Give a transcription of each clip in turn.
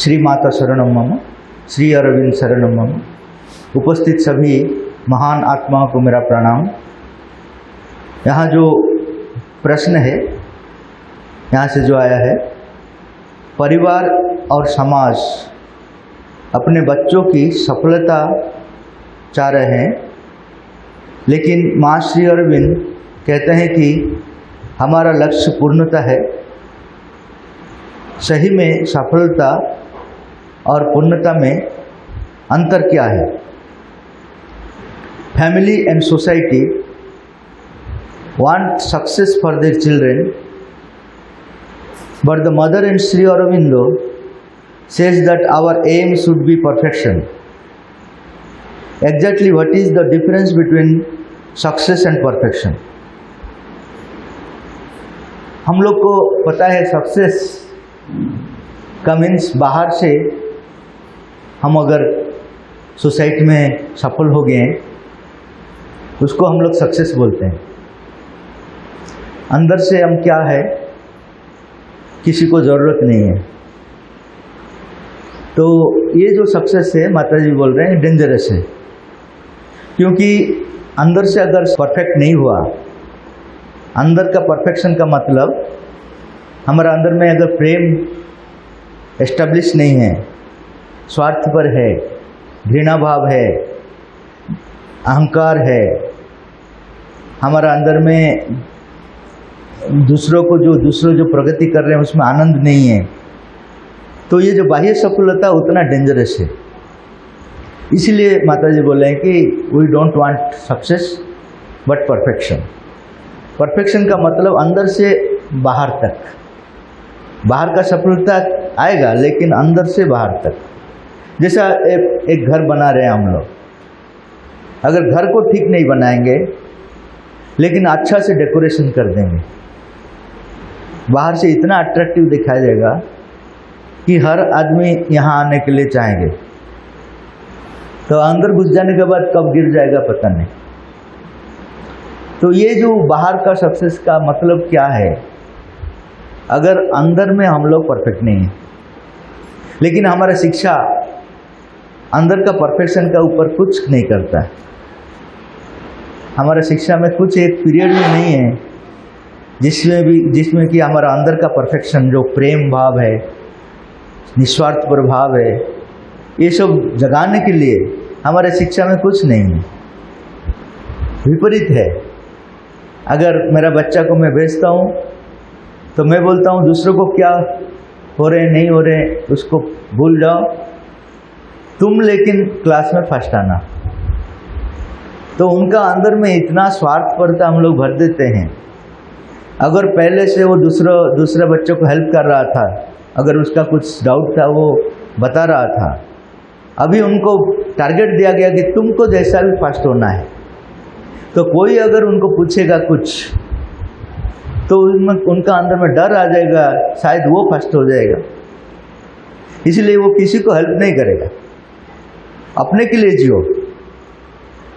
श्री माता शरणम मम, श्री अरविंद शरणम मम। उपस्थित सभी महान आत्माओं को मेरा प्रणाम। यहाँ जो प्रश्न है, यहाँ से जो आया है, परिवार और समाज अपने बच्चों की सफलता चाह रहे हैं, लेकिन माँ श्री अरविंद कहते हैं कि हमारा लक्ष्य पूर्णता है। सही में सफलता और पूर्णता में अंतर क्या है? Family and society want success for their children, but the mother and Sri Aurobindo says that our aim should be perfection. Exactly what is the difference between success and perfection? हम लोग को पता है सक्सेस का means बाहर से हम अगर सोसाइटी में सफल हो गए हैं उसको हम लोग सक्सेस बोलते हैं। अंदर से हम क्या है किसी को ज़रूरत नहीं है। तो ये जो सक्सेस है माता जी बोल रहे हैं डेंजरस है, क्योंकि अंदर से अगर परफेक्ट नहीं हुआ, अंदर का परफेक्शन का मतलब हमारा अंदर में अगर प्रेम एस्टेब्लिश नहीं है, स्वार्थपर है, घृणा भाव है, अहंकार है, हमारा अंदर में दूसरों जो प्रगति कर रहे हैं उसमें आनंद नहीं है, तो ये जो बाह्य सफलता उतना डेंजरस है। इसलिए माता जी बोले हैं कि we don't want success but perfection. Perfection का मतलब अंदर से बाहर तक, बाहर का सफलता आएगा लेकिन अंदर से बाहर तक। जैसा एक घर बना रहे हैं हम लोग, अगर घर को ठीक नहीं बनाएंगे लेकिन अच्छा से डेकोरेशन कर देंगे, बाहर से इतना अट्रैक्टिव दिखाया जाएगा कि हर आदमी यहाँ आने के लिए चाहेंगे, तो अंदर घुस जाने के बाद कब गिर जाएगा पता नहीं। तो ये जो बाहर का सक्सेस का मतलब क्या है? अगर अंदर में हम लोग परफेक्ट नहीं हैं, लेकिन हमारा शिक्षा अंदर का परफेक्शन का ऊपर कुछ नहीं करता है। हमारा शिक्षा में कुछ एक पीरियड भी नहीं है जिसमें कि हमारा अंदर का परफेक्शन जो प्रेम भाव है, निस्वार्थ प्रभाव है, ये सब जगाने के लिए हमारे शिक्षा में कुछ नहीं है। विपरीत है। अगर मेरा बच्चा को मैं भेजता हूँ तो मैं बोलता हूँ दूसरों को क्या हो रहे नहीं हो रहे उसको भूल जाओ, तुम लेकिन क्लास में फर्स्ट आना। तो उनका अंदर में इतना स्वार्थपरता हम लोग भर देते हैं। अगर पहले से वो दूसरे बच्चों को हेल्प कर रहा था, अगर उसका कुछ डाउट था वो बता रहा था, अभी उनको टारगेट दिया गया कि तुमको जैसा भी फर्स्ट होना है, तो कोई अगर उनको पूछेगा कुछ तो उनका अंदर में डर आ जाएगा, शायद वो फर्स्ट हो जाएगा, इसलिए वो किसी को हेल्प नहीं करेगा, अपने के लिए जियो।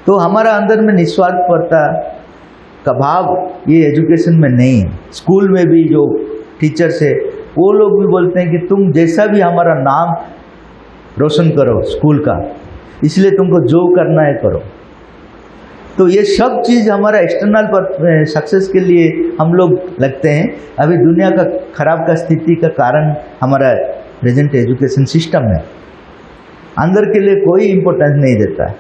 तो हमारा अंदर में निस्वार्थपरता का भाव ये एजुकेशन में नहीं है। स्कूल में भी जो टीचर्स है वो लोग भी बोलते हैं कि तुम जैसा भी हमारा नाम रोशन करो स्कूल का, इसलिए तुमको जो करना है करो। तो ये सब चीज़ हमारा एक्सटर्नल सक्सेस के लिए हम लोग लगते हैं। अभी दुनिया का खराब का स्थिति का कारण हमारा प्रेजेंट एजुकेशन सिस्टम है। अंदर के लिए कोई इम्पोर्टेंस नहीं देता है।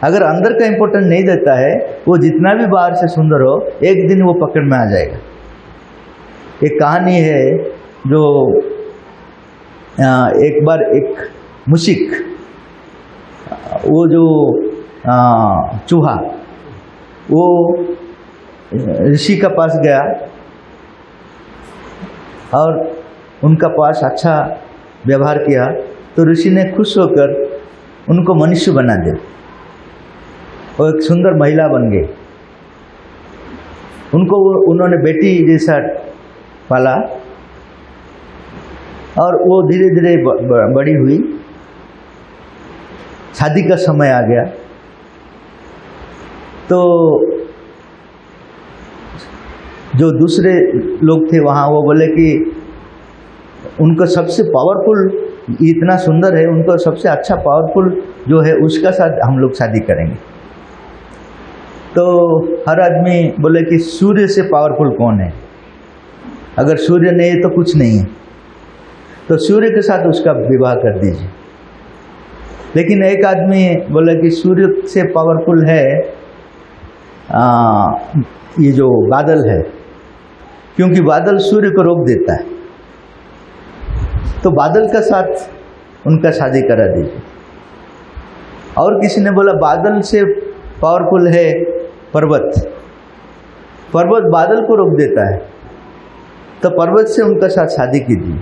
अगर अंदर का इम्पोर्टेंस नहीं देता है, वो जितना भी बाहर से सुंदर हो, एक दिन वो पकड़ में आ जाएगा। एक कहानी है जो एक बार एक मुशिक, वो जो चूहा, वो ऋषि का पास गया और उनका पास अच्छा व्यवहार किया, तो ऋषि ने खुश होकर उनको मनुष्य बना दिया। वो एक सुंदर महिला बन गई। उनको उन्होंने बेटी जैसा पाला और वो धीरे धीरे बड़ी हुई। शादी का समय आ गया तो जो दूसरे लोग थे वहाँ, वो बोले कि उनको सबसे पावरफुल ये इतना सुंदर है, उनको सबसे अच्छा पावरफुल जो है उसका साथ हम लोग शादी करेंगे। तो हर आदमी बोले कि सूर्य से पावरफुल कौन है, अगर सूर्य नहीं है तो कुछ नहीं है, तो सूर्य के साथ उसका विवाह कर दीजिए। लेकिन एक आदमी बोला कि सूर्य से पावरफुल है ये जो बादल है, क्योंकि बादल सूर्य को रोक देता है, तो बादल का साथ उनका शादी करा दीजिए। और किसी ने बोला बादल से पावरफुल है पर्वत, पर्वत बादल को रोक देता है, तो पर्वत से उनका साथ शादी कीजिए।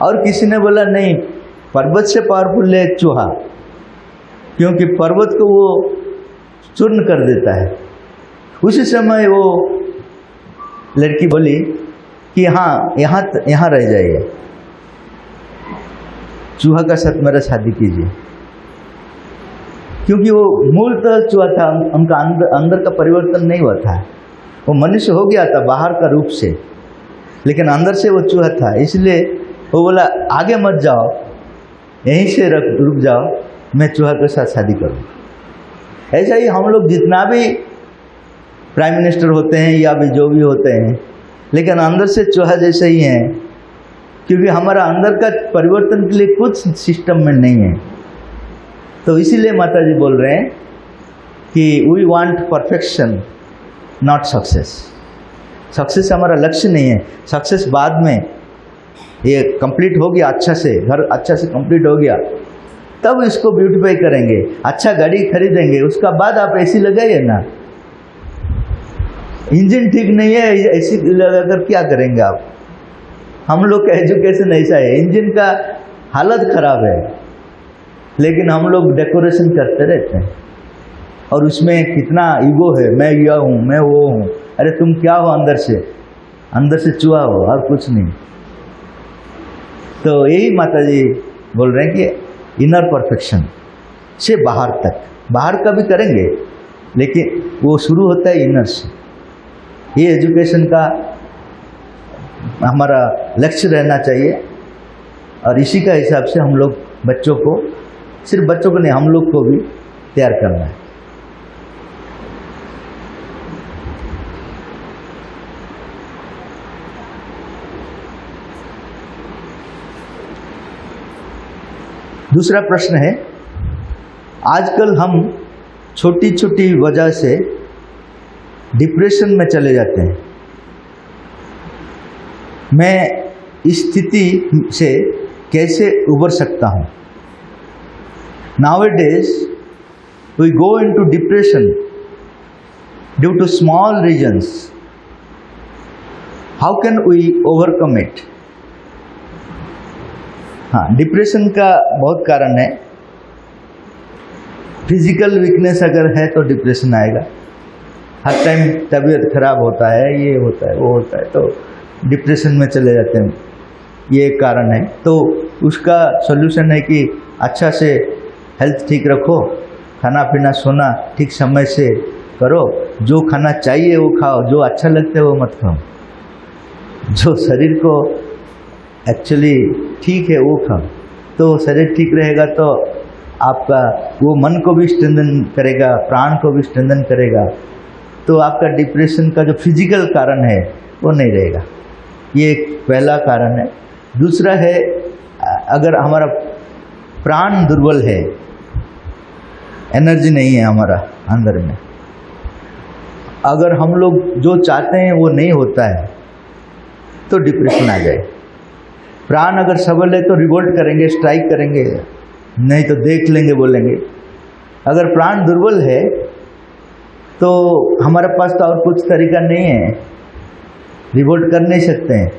और किसी ने बोला नहीं, पर्वत से पावरफुल है चूहा, क्योंकि पर्वत को वो चूर्ण कर देता है। उसी समय वो लड़की बोली कि हाँ यहाँ रह जाइए, चूहा का साथ मेरा शादी कीजिए, क्योंकि वो मूलतः चूहा था, उनका अंदर का परिवर्तन नहीं हुआ था। वो मनुष्य हो गया था बाहर का रूप से, लेकिन अंदर से वो चूहा था। इसलिए वो बोला आगे मत जाओ, यहीं से रुक जाओ, मैं चूहा के साथ शादी करूँ। ऐसा ही हम लोग जितना भी प्राइम मिनिस्टर होते हैं या भी जो भी होते हैं, लेकिन अंदर से चूहा जैसे ही हैं, क्योंकि हमारा अंदर का परिवर्तन के लिए कुछ सिस्टम में नहीं है। तो इसीलिए माता जी बोल रहे हैं कि we want perfection not success. Success हमारा लक्ष्य नहीं है, सक्सेस बाद में, ये कंप्लीट हो गया अच्छा से, घर अच्छा से कंप्लीट हो गया तब इसको ब्यूटीफाई करेंगे, अच्छा गाड़ी खरीदेंगे, उसका बाद आप एसी लगाइए ना। इंजन ठीक नहीं है, एसी लगाकर क्या करेंगे आप? हम लोग का एजुकेशन ऐसा है, इंजन का हालत खराब है, लेकिन हम लोग डेकोरेशन करते रहते हैं और उसमें कितना ईगो है, मैं यह हूँ, मैं वो हूँ। अरे तुम क्या हो अंदर से? अंदर से चूहा हो और कुछ नहीं। तो यही माता जी बोल रहे हैं कि इनर परफेक्शन से बाहर तक, बाहर का भी करेंगे लेकिन वो शुरू होता है इनर से। ये एजुकेशन का हमारा लक्ष्य रहना चाहिए और इसी का हिसाब से हम लोग बच्चों को, सिर्फ बच्चों को नहीं, हम लोग को भी तैयार करना है। दूसरा प्रश्न है, आजकल हम छोटी छोटी वजह से डिप्रेशन में चले जाते हैं। मैं इस स्थिति से कैसे उबर सकता हूँ? Nowadays we go into depression due to small reasons. How can we overcome it? हाँ, डिप्रेशन का बहुत कारण है। फिजिकल वीकनेस अगर है तो डिप्रेशन आएगा। हर टाइम तबीयत खराब होता है, ये होता है, वो होता है, तो डिप्रेशन में चले जाते हैं, ये एक कारण है। तो उसका सॉल्यूशन है कि अच्छा से हेल्थ ठीक रखो, खाना पीना सोना ठीक समय से करो, जो खाना चाहिए वो खाओ, जो अच्छा लगता है वो मत खाओ, जो शरीर को एक्चुअली ठीक है वो खाओ। तो शरीर ठीक रहेगा तो आपका वो मन को भी स्ट्रेंथन करेगा, प्राण को भी स्ट्रेंथन करेगा, तो आपका डिप्रेशन का जो फिजिकल कारण है वो नहीं रहेगा। ये एक पहला कारण है। दूसरा है, अगर हमारा प्राण दुर्बल है, एनर्जी नहीं है हमारा अंदर में, अगर हम लोग जो चाहते हैं वो नहीं होता है तो डिप्रेशन आ जाए। प्राण अगर सबल है तो रिवोल्ट करेंगे, स्ट्राइक करेंगे, नहीं तो देख लेंगे बोलेंगे। अगर प्राण दुर्बल है तो हमारे पास तो और कुछ तरीका नहीं है, रिवोल्ट कर नहीं सकते हैं,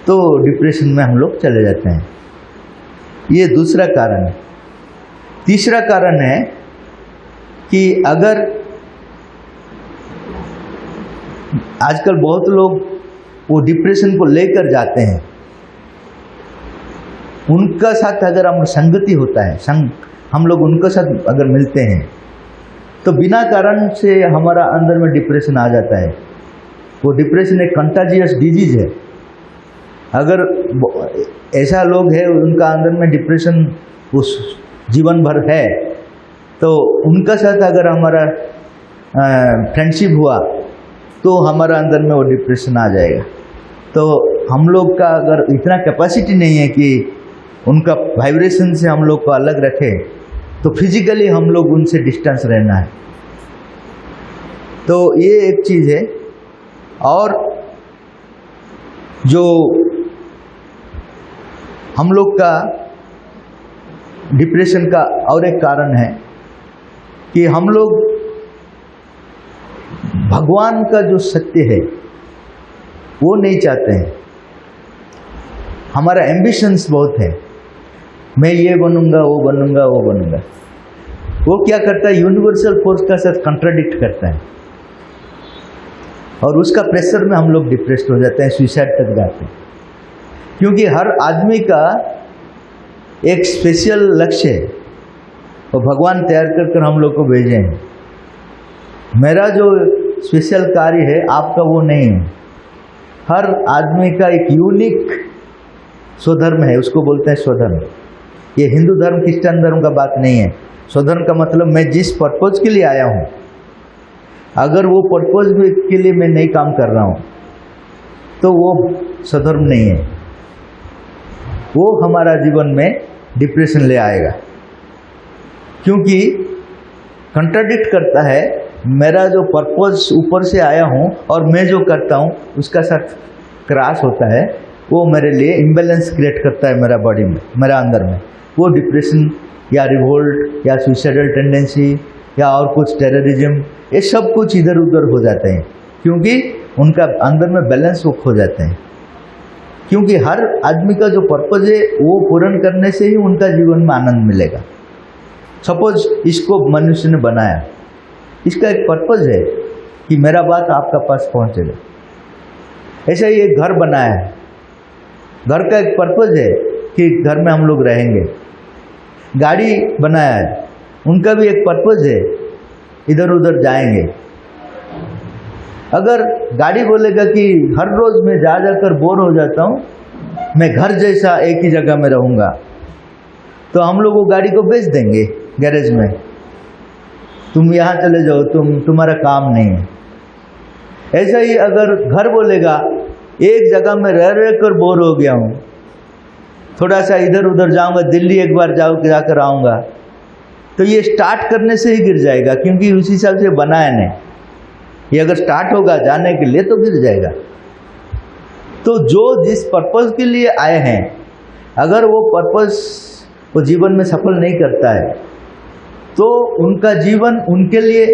तो डिप्रेशन में हम लोग चले जाते हैं। ये दूसरा कारण है। तीसरा कारण है कि अगर आजकल बहुत लोग वो डिप्रेशन को लेकर जाते हैं, उनका साथ अगर हम संगति होता है, हम लोग उनके साथ अगर मिलते हैं तो बिना कारण से हमारा अंदर में डिप्रेशन आ जाता है। वो डिप्रेशन एक कंटाजियस डिजीज है। अगर ऐसा लोग है उनका अंदर में डिप्रेशन उस जीवन भर है, तो उनका साथ अगर हमारा फ्रेंडशिप हुआ तो हमारा अंदर में वो डिप्रेशन आ जाएगा। तो हम लोग का अगर इतना कैपेसिटी नहीं है कि उनका वाइब्रेशन से हम लोग को अलग रखें, तो फिजिकली हम लोग उनसे डिस्टेंस रहना है। तो ये एक चीज़ है। और जो हम लोग का डिप्रेशन का और एक कारण है कि हम लोग भगवान का जो सत्य है वो नहीं चाहते हैं। हमारा एम्बिशंस बहुत है, मैं ये बनूंगा, वो बनूंगा, वो बनूंगा। वो क्या करता है, यूनिवर्सल फोर्स का साथ कंट्राडिक्ट करता है, और उसका प्रेशर में हम लोग डिप्रेस्ड हो जाते हैं, सुसाइड तक जाते हैं। क्योंकि हर आदमी का एक स्पेशल लक्ष्य है, और भगवान तैयार कर कर हम लोग को भेजे हैं। मेरा जो स्पेशल कार्य है आपका वो नहीं है। हर आदमी का एक यूनिक स्वधर्म है, उसको बोलते हैं स्वधर्म। ये हिंदू धर्म क्रिश्चियन धर्म का बात नहीं है। स्वधर्म का मतलब मैं जिस पर्पज के लिए आया हूँ, अगर वो पर्पज के लिए मैं नहीं काम कर रहा हूँ तो वो स्वधर्म नहीं है। वो हमारा जीवन में डिप्रेशन ले आएगा, क्योंकि कंट्राडिक्ट करता है। मेरा जो पर्पस ऊपर से आया हूँ और मैं जो करता हूँ उसका साथ क्रैश होता है, वो मेरे लिए इम्बैलेंस क्रिएट करता है मेरा बॉडी में, मेरा अंदर में। वो डिप्रेशन या रिवोल्ट या सुसाइडल टेंडेंसी या और कुछ टेररिज्म, ये सब कुछ इधर उधर हो जाते हैं, क्योंकि उनका अंदर में बैलेंस वो खो जाते हैं। क्योंकि हर आदमी का जो पर्पज है वो पूर्ण करने से ही उनका जीवन में आनंद मिलेगा। सपोज इसको मनुष्य ने बनाया, इसका एक पर्पज है कि मेरा बात आपका पास पहुंचेगा। ऐसा ही एक घर बनाया है, घर का एक पर्पज है कि घर में हम लोग रहेंगे। गाड़ी बनाया है, उनका भी एक पर्पज है, इधर उधर जाएंगे। अगर गाड़ी बोलेगा कि हर रोज मैं जा जाकर बोर हो जाता हूँ, मैं घर जैसा एक ही जगह में रहूँगा, तो हम लोग वो गाड़ी को बेच देंगे गैरेज में। तुम यहाँ चले जाओ, तुम्हारा काम नहीं है। ऐसा ही अगर घर बोलेगा एक जगह में रह कर बोर हो गया हूँ, थोड़ा सा इधर उधर जाऊँगा, दिल्ली एक बार जाकर आऊँगा, तो ये स्टार्ट करने से ही गिर जाएगा, क्योंकि उसी हिसाब से बनाया नहीं। ये अगर स्टार्ट होगा जाने के लिए तो गिर जाएगा। तो जो जिस पर्पस के लिए आए हैं, अगर वो पर्पस वो जीवन में सफल नहीं करता है, तो उनका जीवन उनके लिए,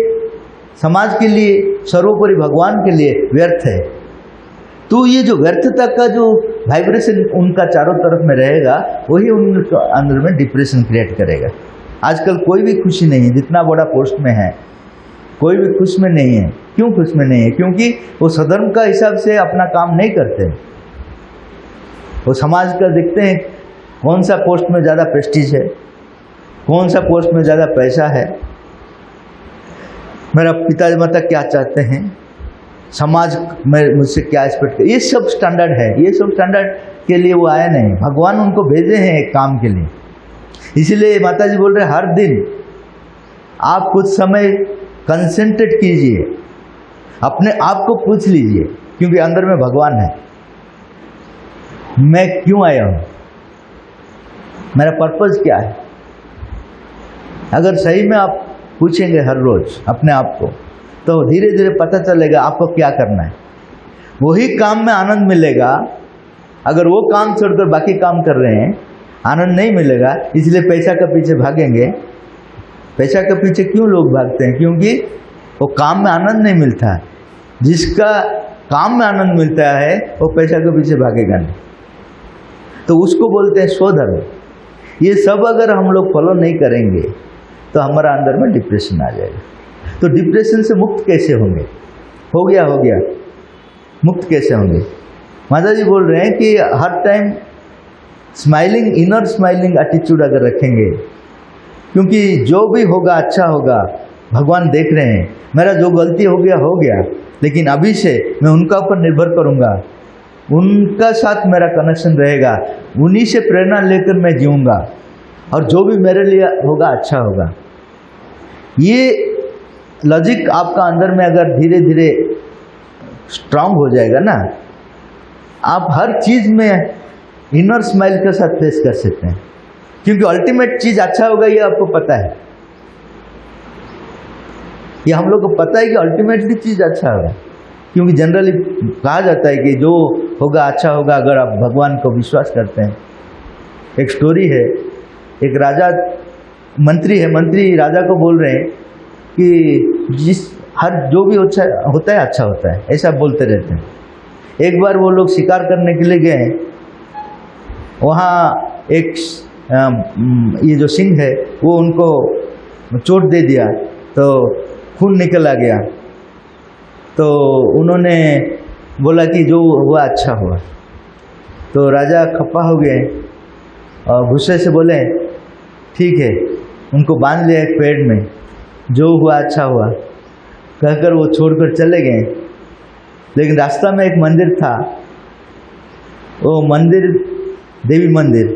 समाज के लिए, सर्वोपरि भगवान के लिए व्यर्थ है। तो ये जो व्यर्थता का जो वाइब्रेशन उनका चारों तरफ में रहेगा, वही उनके अंदर में डिप्रेशन क्रिएट करेगा। आजकल कोई भी खुशी नहीं है, जितना बड़ा पोस्ट में है कोई भी खुश में नहीं है। क्यों खुश में नहीं है? क्योंकि वो सधर्म का हिसाब से अपना काम नहीं करते। वो समाज का देखते हैं कौन सा पोस्ट में ज़्यादा प्रेस्टीज है, कौन सा पोस्ट में ज़्यादा पैसा है, मेरा पिता माता क्या चाहते हैं, समाज में मुझसे क्या एक्सपेक्ट कर, ये सब स्टैंडर्ड है। ये सब स्टैंडर्ड के लिए वो आया नहीं, भगवान उनको भेजे हैं एक काम के लिए। इसीलिए माता जी बोल रहे हर दिन आप कुछ समय कंसंट्रेट कीजिए, अपने आप को पूछ लीजिए, क्योंकि अंदर में भगवान है। मैं क्यों आया हूँ, मेरा पर्पस क्या है? अगर सही में आप पूछेंगे हर रोज अपने आप को, तो धीरे धीरे पता चलेगा आपको क्या करना है। वही काम में आनंद मिलेगा। अगर वो काम छोड़कर बाकी काम कर रहे हैं, आनंद नहीं मिलेगा। इसलिए पैसा के पीछे भागेंगे। पैसा के पीछे क्यों लोग भागते हैं? क्योंकि वो काम में आनंद नहीं मिलता। जिसका काम में आनंद मिलता है वो पैसा के पीछे भागेगा नहीं, तो उसको बोलते हैं स्वधर्म। ये सब अगर हम लोग फॉलो नहीं करेंगे तो हमारा अंदर में डिप्रेशन आ जाएगा। तो डिप्रेशन से मुक्त कैसे होंगे? हो गया मुक्त कैसे होंगे? माता जी बोल रहे हैं कि हर time smiling, inner smiling attitude अगर रखेंगे, क्योंकि जो भी होगा अच्छा होगा, भगवान देख रहे हैं। मेरा जो गलती हो गया, लेकिन अभी से मैं उनका ऊपर निर्भर करूंगा। उनका साथ मेरा कनेक्शन रहेगा, उन्हीं से प्रेरणा लेकर मैं जीऊँगा और जो भी मेरे लिए होगा अच्छा होगा। ये लॉजिक आपका अंदर में अगर धीरे धीरे स्ट्रांग हो जाएगा ना, आप हर चीज़ में इनर स्माइल के साथ फेस कर सकते हैं, क्योंकि अल्टीमेट चीज़ अच्छा होगा ये आपको पता है। ये हम लोग को पता है कि अल्टीमेटली चीज़ अच्छा होगा, क्योंकि जनरली कहा जाता है कि जो होगा अच्छा होगा अगर आप भगवान को विश्वास करते हैं। एक स्टोरी है, एक राजा मंत्री है, मंत्री राजा को बोल रहे हैं कि हर जो भी होता है अच्छा होता है, ऐसा बोलते रहते हैं। एक बार वो लोग शिकार करने के लिए गए, वहाँ एक ये जो सिंह है वो उनको चोट दे दिया तो खून निकल आ गया। तो उन्होंने बोला कि जो हुआ अच्छा हुआ। तो राजा खप्पा हो गए और गुस्से से बोले ठीक है, उनको बांध लिया एक पेड़ में, जो हुआ अच्छा हुआ कहकर वो छोड़कर चले गए। लेकिन रास्ता में एक मंदिर था, वो मंदिर देवी मंदिर,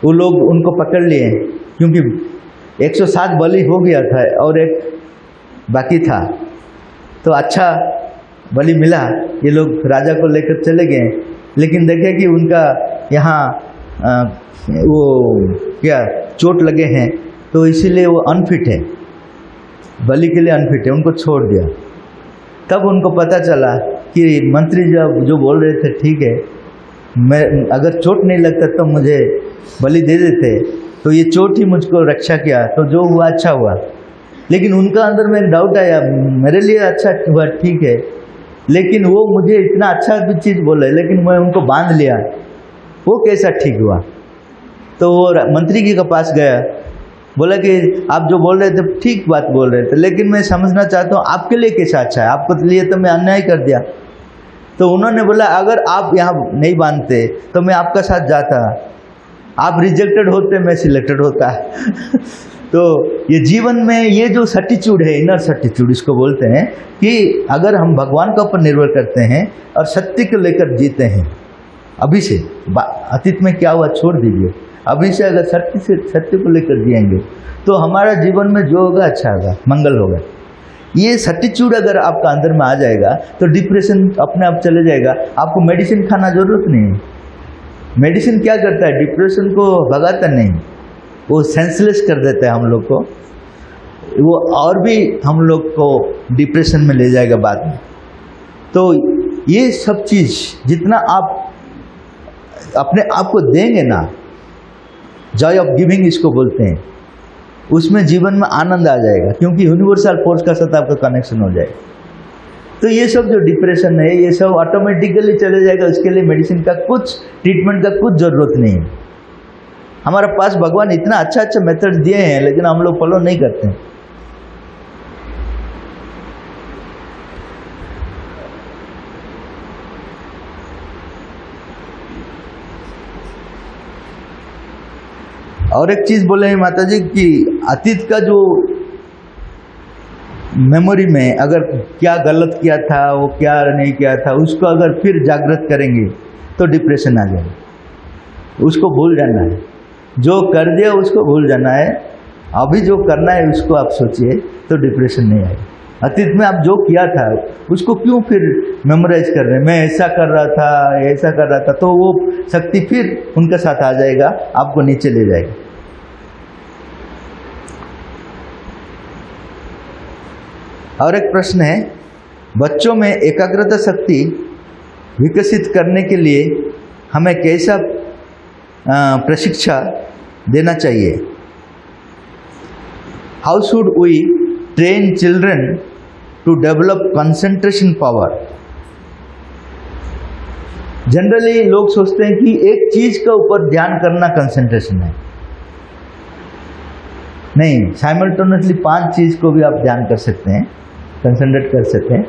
वो लोग उनको पकड़ लिए क्योंकि 107 बलि हो गया था और एक बाकी था। तो अच्छा बलि मिला, ये लोग राजा को लेकर चले गए। लेकिन देखे कि उनका यहाँ वो क्या चोट लगे हैं, तो इसीलिए वो अनफिट है, बलि के लिए अनफिट है, उनको छोड़ दिया। तब उनको पता चला कि मंत्री जब जो बोल रहे थे ठीक है, मैं अगर चोट नहीं लगता तो मुझे बलि दे देते, तो ये चोट ही मुझको रक्षा किया, तो जो हुआ अच्छा हुआ। लेकिन उनका अंदर में एक डाउट आया, मेरे लिए अच्छा हुआ ठीक है, लेकिन वो मुझे इतना अच्छा भी चीज़ बोले लेकिन मैं उनको बांध लिया, वो कैसा ठीक हुआ। तो वो मंत्री जी के पास गया, बोला कि आप जो बोल रहे थे ठीक बात बोल रहे थे, लेकिन मैं समझना चाहता हूँ आपके लिए कैसा अच्छा है, आपके लिए तो मैं अन्याय कर दिया। तो उन्होंने बोला अगर आप यहाँ नहीं बांधते तो मैं आपका साथ जाता, आप रिजेक्टेड होते मैं सिलेक्टेड होता। तो ये जीवन में ये जो सटिट्यूड है, इनर सटिट्यूड इसको बोलते हैं, कि अगर हम भगवान के ऊपर निर्भर करते हैं और सत्य को लेकर जीते हैं, अभी से अतीत में क्या हुआ छोड़ दीजिए, अभी से अगर सत्य को लेकर जिएंगे तो हमारा जीवन में जो होगा अच्छा होगा, मंगल होगा। ये सटिट्यूड अगर आपका अंदर में आ जाएगा तो डिप्रेशन अपने आप चले जाएगा, आपको मेडिसिन खाना जरूरत नहीं है। मेडिसिन क्या करता है, डिप्रेशन को भगाता नहीं, वो सेंसलेस कर देता है हम लोग को, वो और भी हम लोग को डिप्रेशन में ले जाएगा बाद में। तो ये सब चीज़ जितना आप अपने आप को देंगे ना, जॉय ऑफ गिविंग इसको बोलते हैं, उसमें जीवन में आनंद आ जाएगा, क्योंकि यूनिवर्सल फोर्स का साथ आपका कनेक्शन हो जाएगा। तो ये सब जो डिप्रेशन है ये सब ऑटोमेटिकली चले जाएगा, उसके लिए मेडिसिन का कुछ ट्रीटमेंट का कुछ ज़रूरत नहीं है। हमारे पास भगवान इतना अच्छा अच्छा मेथड दिए हैं, लेकिन हम लोग फॉलो नहीं करते हैं। और एक चीज बोले हैं माता जी कि अतीत का जो मेमोरी में अगर क्या गलत किया था, वो क्या नहीं किया था, उसको अगर फिर जागृत करेंगे तो डिप्रेशन आ जाएगा। उसको भूल जाना है, जो कर दिया उसको भूल जाना है, अभी जो करना है उसको आप सोचिए तो डिप्रेशन नहीं आएगा। अतीत में आप जो किया था उसको क्यों फिर मेमोराइज कर रहे हैं, मैं ऐसा कर रहा था, ऐसा कर रहा था, तो वो शक्ति फिर उनके साथ आ जाएगा, आपको नीचे ले जाएगा। और एक प्रश्न है, बच्चों में एकाग्रता शक्ति विकसित करने के लिए हमें कैसा प्रशिक्षण देना चाहिए? How should we train children to develop concentration power? Generally लोग सोचते हैं कि एक चीज के ऊपर ध्यान करना कंसंट्रेशन है। नहीं, साइमल्टेनियसली 5 चीज को भी आप ध्यान कर सकते हैं, कंसंट्रेट कर सकते हैं।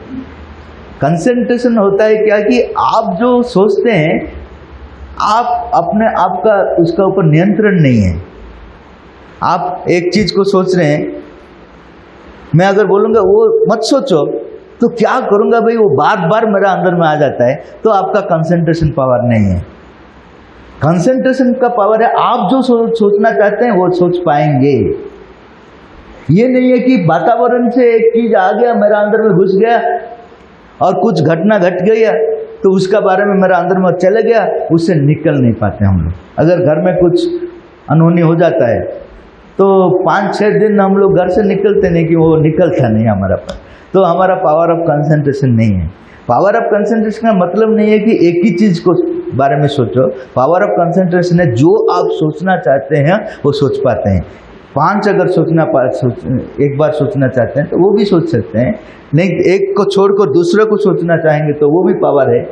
कंसंट्रेशन होता है क्या कि आप जो सोचते हैं आप अपने आप का उसका ऊपर नियंत्रण नहीं है। आप एक चीज को सोच रहे हैं, मैं अगर बोलूँगा वो मत सोचो, तो क्या करूँगा भाई, वो बार बार मेरा अंदर में आ जाता है, तो आपका कंसंट्रेशन पावर नहीं है। कंसंट्रेशन का पावर है आप जो सोचना चाहते हैं वो सोच पाएंगे। ये नहीं है कि वातावरण से एक चीज आ गया मेरा अंदर में घुस गया और कुछ घटना घट गई तो उसका बारे में मेरा अंदर में चले गया, उससे निकल नहीं पाते हम लोग। अगर घर में कुछ अनहोनी हो जाता है तो 5-6 दिन हम लोग घर से निकलते नहीं, कि वो निकलता नहीं हमारा पास, तो हमारा पावर ऑफ कंसंट्रेशन नहीं है। पावर ऑफ कंसंट्रेशन का मतलब नहीं है कि एक ही चीज को बारे में सोचो। पावर ऑफ कंसंट्रेशन है जो आप सोचना चाहते हैं वो सोच पाते हैं। 5 अगर एक बार सोचना चाहते हैं तो वो भी सोच सकते हैं, नहीं एक को छोड़कर दूसरे को सोचना चाहेंगे तो वो भी पावर है।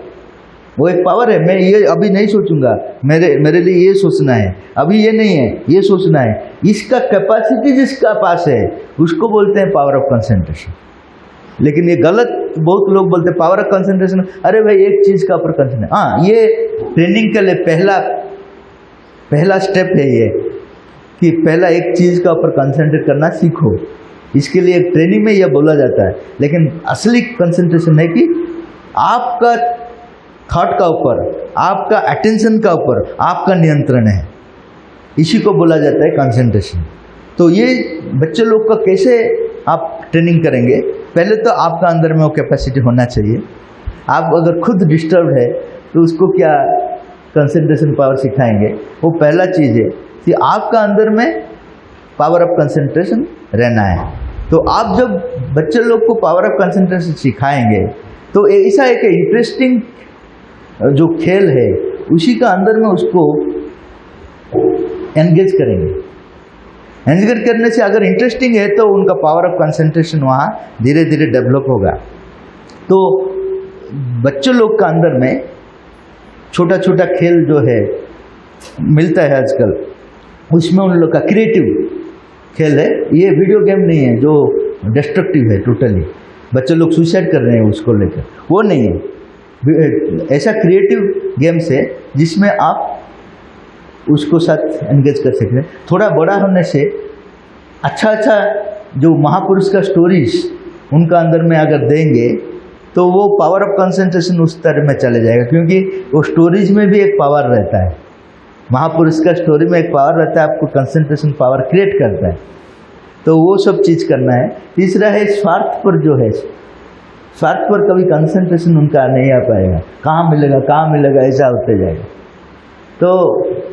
वो एक पावर है, मैं ये अभी नहीं सोचूंगा, मेरे लिए ये सोचना है, अभी ये नहीं है, ये सोचना है। इसका कैपेसिटी जिसका पास है उसको बोलते हैं पावर ऑफ कंसंट्रेशन। लेकिन ये गलत, बहुत लोग बोलते हैं पावर ऑफ कंसंट्रेशन, अरे भाई एक चीज का ऊपर कंसंट्रेशन। हाँ, ये ट्रेनिंग के लिए पहला स्टेप है ये, कि पहला एक चीज का ऊपर कंसंट्रेट करना सीखो। इसके लिए एक ट्रेनिंग में यह बोला जाता है, लेकिन असली कंसंट्रेशन है कि आपका थॉट का ऊपर, आपका अटेंशन का ऊपर आपका नियंत्रण है, इसी को बोला जाता है कंसंट्रेशन। तो ये बच्चे लोग का कैसे आप ट्रेनिंग करेंगे, पहले तो आपका अंदर में वो कैपेसिटी होना चाहिए। आप अगर खुद डिस्टर्ब है तो उसको क्या कंसंट्रेशन पावर सिखाएंगे। वो पहला चीज़ है कि आपका अंदर में पावर ऑफ कंसंट्रेशन रहना है। तो आप जब बच्चे लोग को पावर ऑफ कंसंट्रेशन सिखाएंगे तो ऐसा एक इंटरेस्टिंग जो खेल है उसी का अंदर में उसको एंगेज करेंगे। एंगेज करने से अगर इंटरेस्टिंग है तो उनका पावर ऑफ कंसंट्रेशन वहाँ धीरे धीरे डेवलप होगा। तो बच्चों लोग का अंदर में छोटा छोटा खेल जो है मिलता है आजकल, उसमें उन लोग का क्रिएटिव खेल है। ये वीडियो गेम नहीं है जो डिस्ट्रक्टिव है टोटली, बच्चे लोग सुसाइड कर रहे हैं उसको लेकर, वो नहीं है। ऐसा क्रिएटिव गेम्स है जिसमें आप उसको साथ एंगेज कर सकते हैं। थोड़ा बड़ा होने से अच्छा जो महापुरुष का स्टोरीज उनका अंदर में अगर देंगे तो वो पावर ऑफ कंसंट्रेशन उस तरह में चले जाएगा, क्योंकि वो स्टोरीज में भी एक पावर रहता है। महापुरुष का स्टोरी में एक पावर रहता है, आपको कंसंट्रेशन पावर क्रिएट करता है। तो वो सब चीज़ करना है। तीसरा है स्वार्थ पर, जो है स्वार्थ पर कभी कंसंट्रेशन उनका नहीं आ पाएगा, कहाँ मिलेगा ऐसा होते जाएगा। तो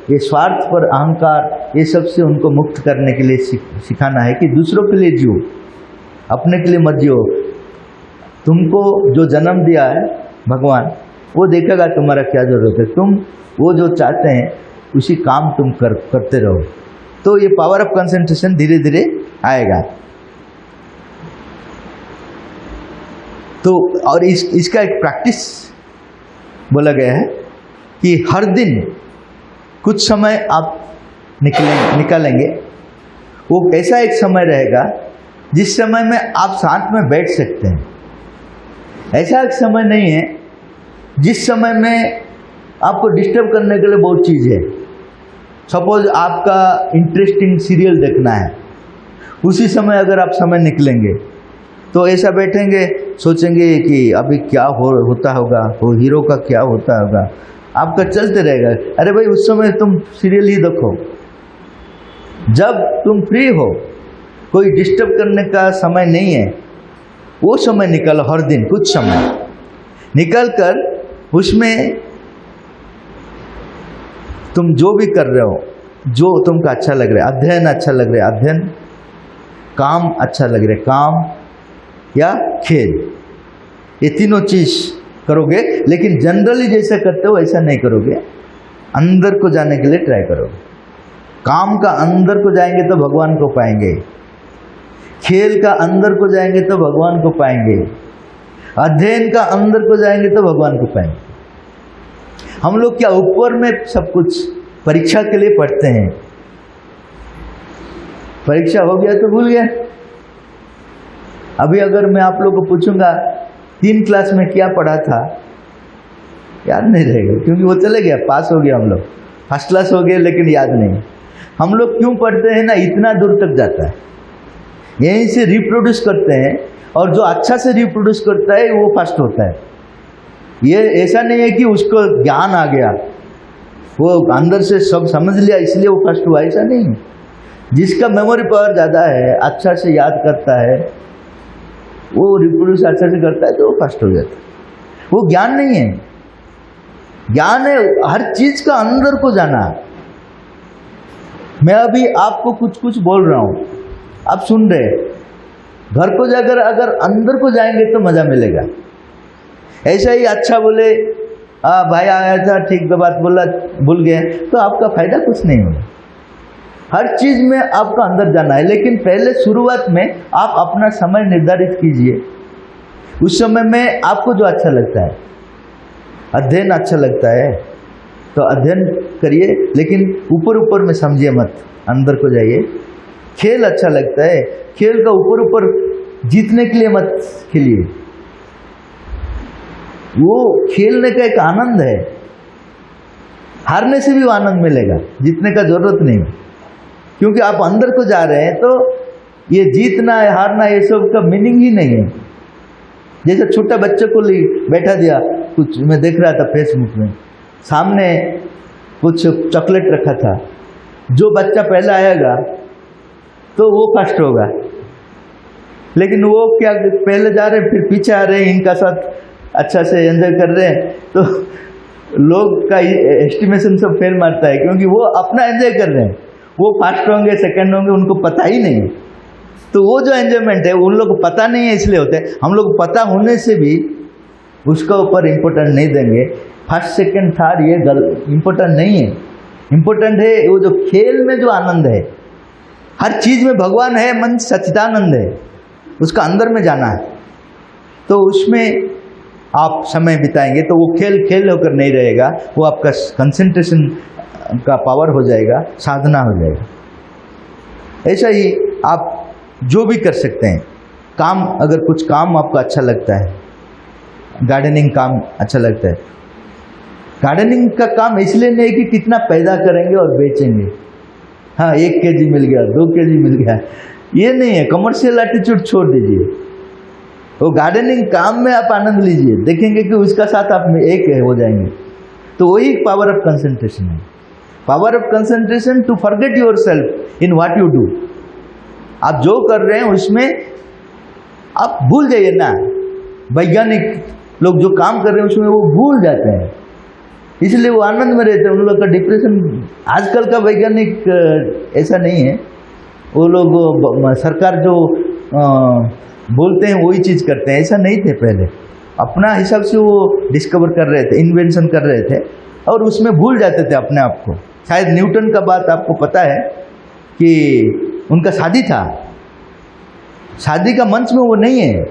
ये स्वार्थ पर, अहंकार, ये सब से उनको मुक्त करने के लिए सिखाना है कि दूसरों के लिए जियो, अपने के लिए मत जियो। तुमको जो जन्म दिया है भगवान, वो देखेगा तुम्हारा क्या जरूरत है, तुम वो जो चाहते हैं उसी काम तुम करते रहो। तो ये पावर ऑफ कंसंट्रेशन धीरे धीरे आएगा। तो और इसका एक प्रैक्टिस बोला गया है कि हर दिन कुछ समय आप निकालेंगे। वो ऐसा एक समय रहेगा जिस समय में आप साथ में बैठ सकते हैं। ऐसा एक समय नहीं है जिस समय में आपको डिस्टर्ब करने के लिए बहुत चीज़ है। सपोज आपका इंटरेस्टिंग सीरियल देखना है, उसी समय अगर आप समय निकलेंगे तो ऐसा बैठेंगे, सोचेंगे कि अभी क्या होता होगा, वो हीरो का क्या होता होगा, आपका चलते रहेगा। अरे भाई उस समय तुम सीरियल ही देखो। जब तुम फ्री हो, कोई डिस्टर्ब करने का समय नहीं है, वो समय निकालो। हर दिन कुछ समय निकाल कर उसमें तुम जो भी कर रहे हो, जो तुमको अच्छा लग रहा है, अध्ययन अच्छा लग रहा है अध्ययन, काम अच्छा लग रहा है काम, या खेल, ये तीनों चीज़ करोगे। लेकिन जनरली जैसा करते हो ऐसा नहीं करोगे, अंदर को जाने के लिए ट्राई करोगे। काम का अंदर को जाएंगे तो भगवान को पाएंगे, खेल का अंदर को जाएंगे तो भगवान को पाएंगे, अध्ययन का अंदर को जाएंगे तो भगवान को पाएंगे। हम लोग क्या ऊपर में सब कुछ परीक्षा के लिए पढ़ते हैं, परीक्षा हो गया तो भूल गया। अभी अगर मैं आप लोग को पूछूंगा 3 क्लास में क्या पढ़ा था, याद नहीं रहेगा, क्योंकि वो चले गया, पास हो गया हम लोग, फर्स्ट क्लास हो गए, लेकिन याद नहीं। हम लोग क्यों पढ़ते हैं ना, इतना दूर तक जाता है, यहीं से रिप्रोड्यूस करते हैं और जो अच्छा से रिप्रोड्यूस करता है वो फर्स्ट होता है। ये ऐसा नहीं है कि उसको ज्ञान आ गया, वो अंदर से सब समझ लिया इसलिए वो फर्स्ट हुआ, ऐसा नहीं है। जिसका मेमोरी पावर ज़्यादा है, अच्छा से याद करता है, वो रिप्रोड्यूस अच्छा से करता है तो वो फर्स्ट हो जाता है। वो ज्ञान नहीं है, ज्ञान है हर चीज का अंदर को जाना। मैं अभी आपको कुछ कुछ बोल रहा हूं, आप सुन रहे, घर को जाकर अगर अंदर को जाएंगे तो मजा मिलेगा। ऐसा ही अच्छा बोले भाई आया था ठीक बात बोला भूल गए तो आपका फायदा कुछ नहीं होगा। हर चीज में आपका अंदर जाना है, लेकिन पहले शुरुआत में आप अपना समय निर्धारित कीजिए। उस समय में आपको जो अच्छा लगता है, अध्ययन अच्छा लगता है तो अध्ययन करिए, लेकिन ऊपर ऊपर में समझिए मत, अंदर को जाइए। खेल अच्छा लगता है, खेल का ऊपर ऊपर जीतने के लिए मत खेलिए, वो खेलने का एक आनंद है, हारने से भी वो आनंद मिलेगा, जीतने का जरूरत नहीं, क्योंकि आप अंदर को जा रहे हैं। तो ये जीतना है हारना ये सब का मीनिंग ही नहीं है। जैसे छोटा बच्चे को बैठा दिया, कुछ मैं देख रहा था फेसबुक में, सामने कुछ चॉकलेट रखा था, जो बच्चा पहला आएगा तो वो फर्स्ट होगा, लेकिन वो क्या पहले जा रहे हैं फिर पीछे आ रहे हैं, इनका साथ अच्छा से एंजॉय कर रहे हैं, तो लोग का एस्टिमेशन सब फेल मारता है, क्योंकि वो अपना एंजॉय कर रहे हैं, वो फर्स्ट होंगे सेकंड होंगे उनको पता ही नहीं। तो वो जो एंजॉयमेंट है उन लोग को पता नहीं है इसलिए होते हैं। हम लोग पता होने से भी उसका ऊपर इम्पोर्टेंट नहीं देंगे, फर्स्ट सेकंड थर्ड ये इम्पोर्टेंट नहीं है। इम्पोर्टेंट है वो जो खेल में जो आनंद है, हर चीज में भगवान है, मन सच्चिदानंद है, उसका अंदर में जाना है, तो उसमें आप समय बिताएंगे तो वो खेल खेल होकर नहीं रहेगा, वो आपका कंसंट्रेशन का पावर हो जाएगा, साधना हो जाएगा। ऐसा ही आप जो भी कर सकते हैं, काम अगर कुछ काम आपको अच्छा लगता है, गार्डनिंग काम अच्छा लगता है, गार्डनिंग का काम इसलिए नहीं कि कितना पैदा करेंगे और बेचेंगे, हाँ 1 kg मिल गया 2 kg मिल गया, ये नहीं है। कमर्शियल एटीट्यूड छोड़ दीजिए, वो गार्डनिंग काम में आप आनंद लीजिए, देखेंगे कि उसका साथ आप में एक हो जाएंगे, तो वही पावर ऑफ कंसंट्रेशन है। Power of concentration to forget yourself in what you do. आप जो कर रहे हैं उसमें आप भूल जाइए ना। वैज्ञानिक लोग जो काम कर रहे हैं उसमें वो भूल जाते हैं, इसलिए वो आनंद में रहते हैं। उन लोग का डिप्रेशन, आजकल का वैज्ञानिक ऐसा नहीं है, वो लोग सरकार जो बोलते हैं वही चीज़ करते हैं, ऐसा नहीं थे पहले। अपना हिसाब से वो डिस्कवर कर रहे थे, इन्वेंशन कर रहे थे, और उसमें भूल जाते थे अपने आप को। शायद न्यूटन का बात आपको पता है कि उनका शादी था, शादी का मंच में वो नहीं है,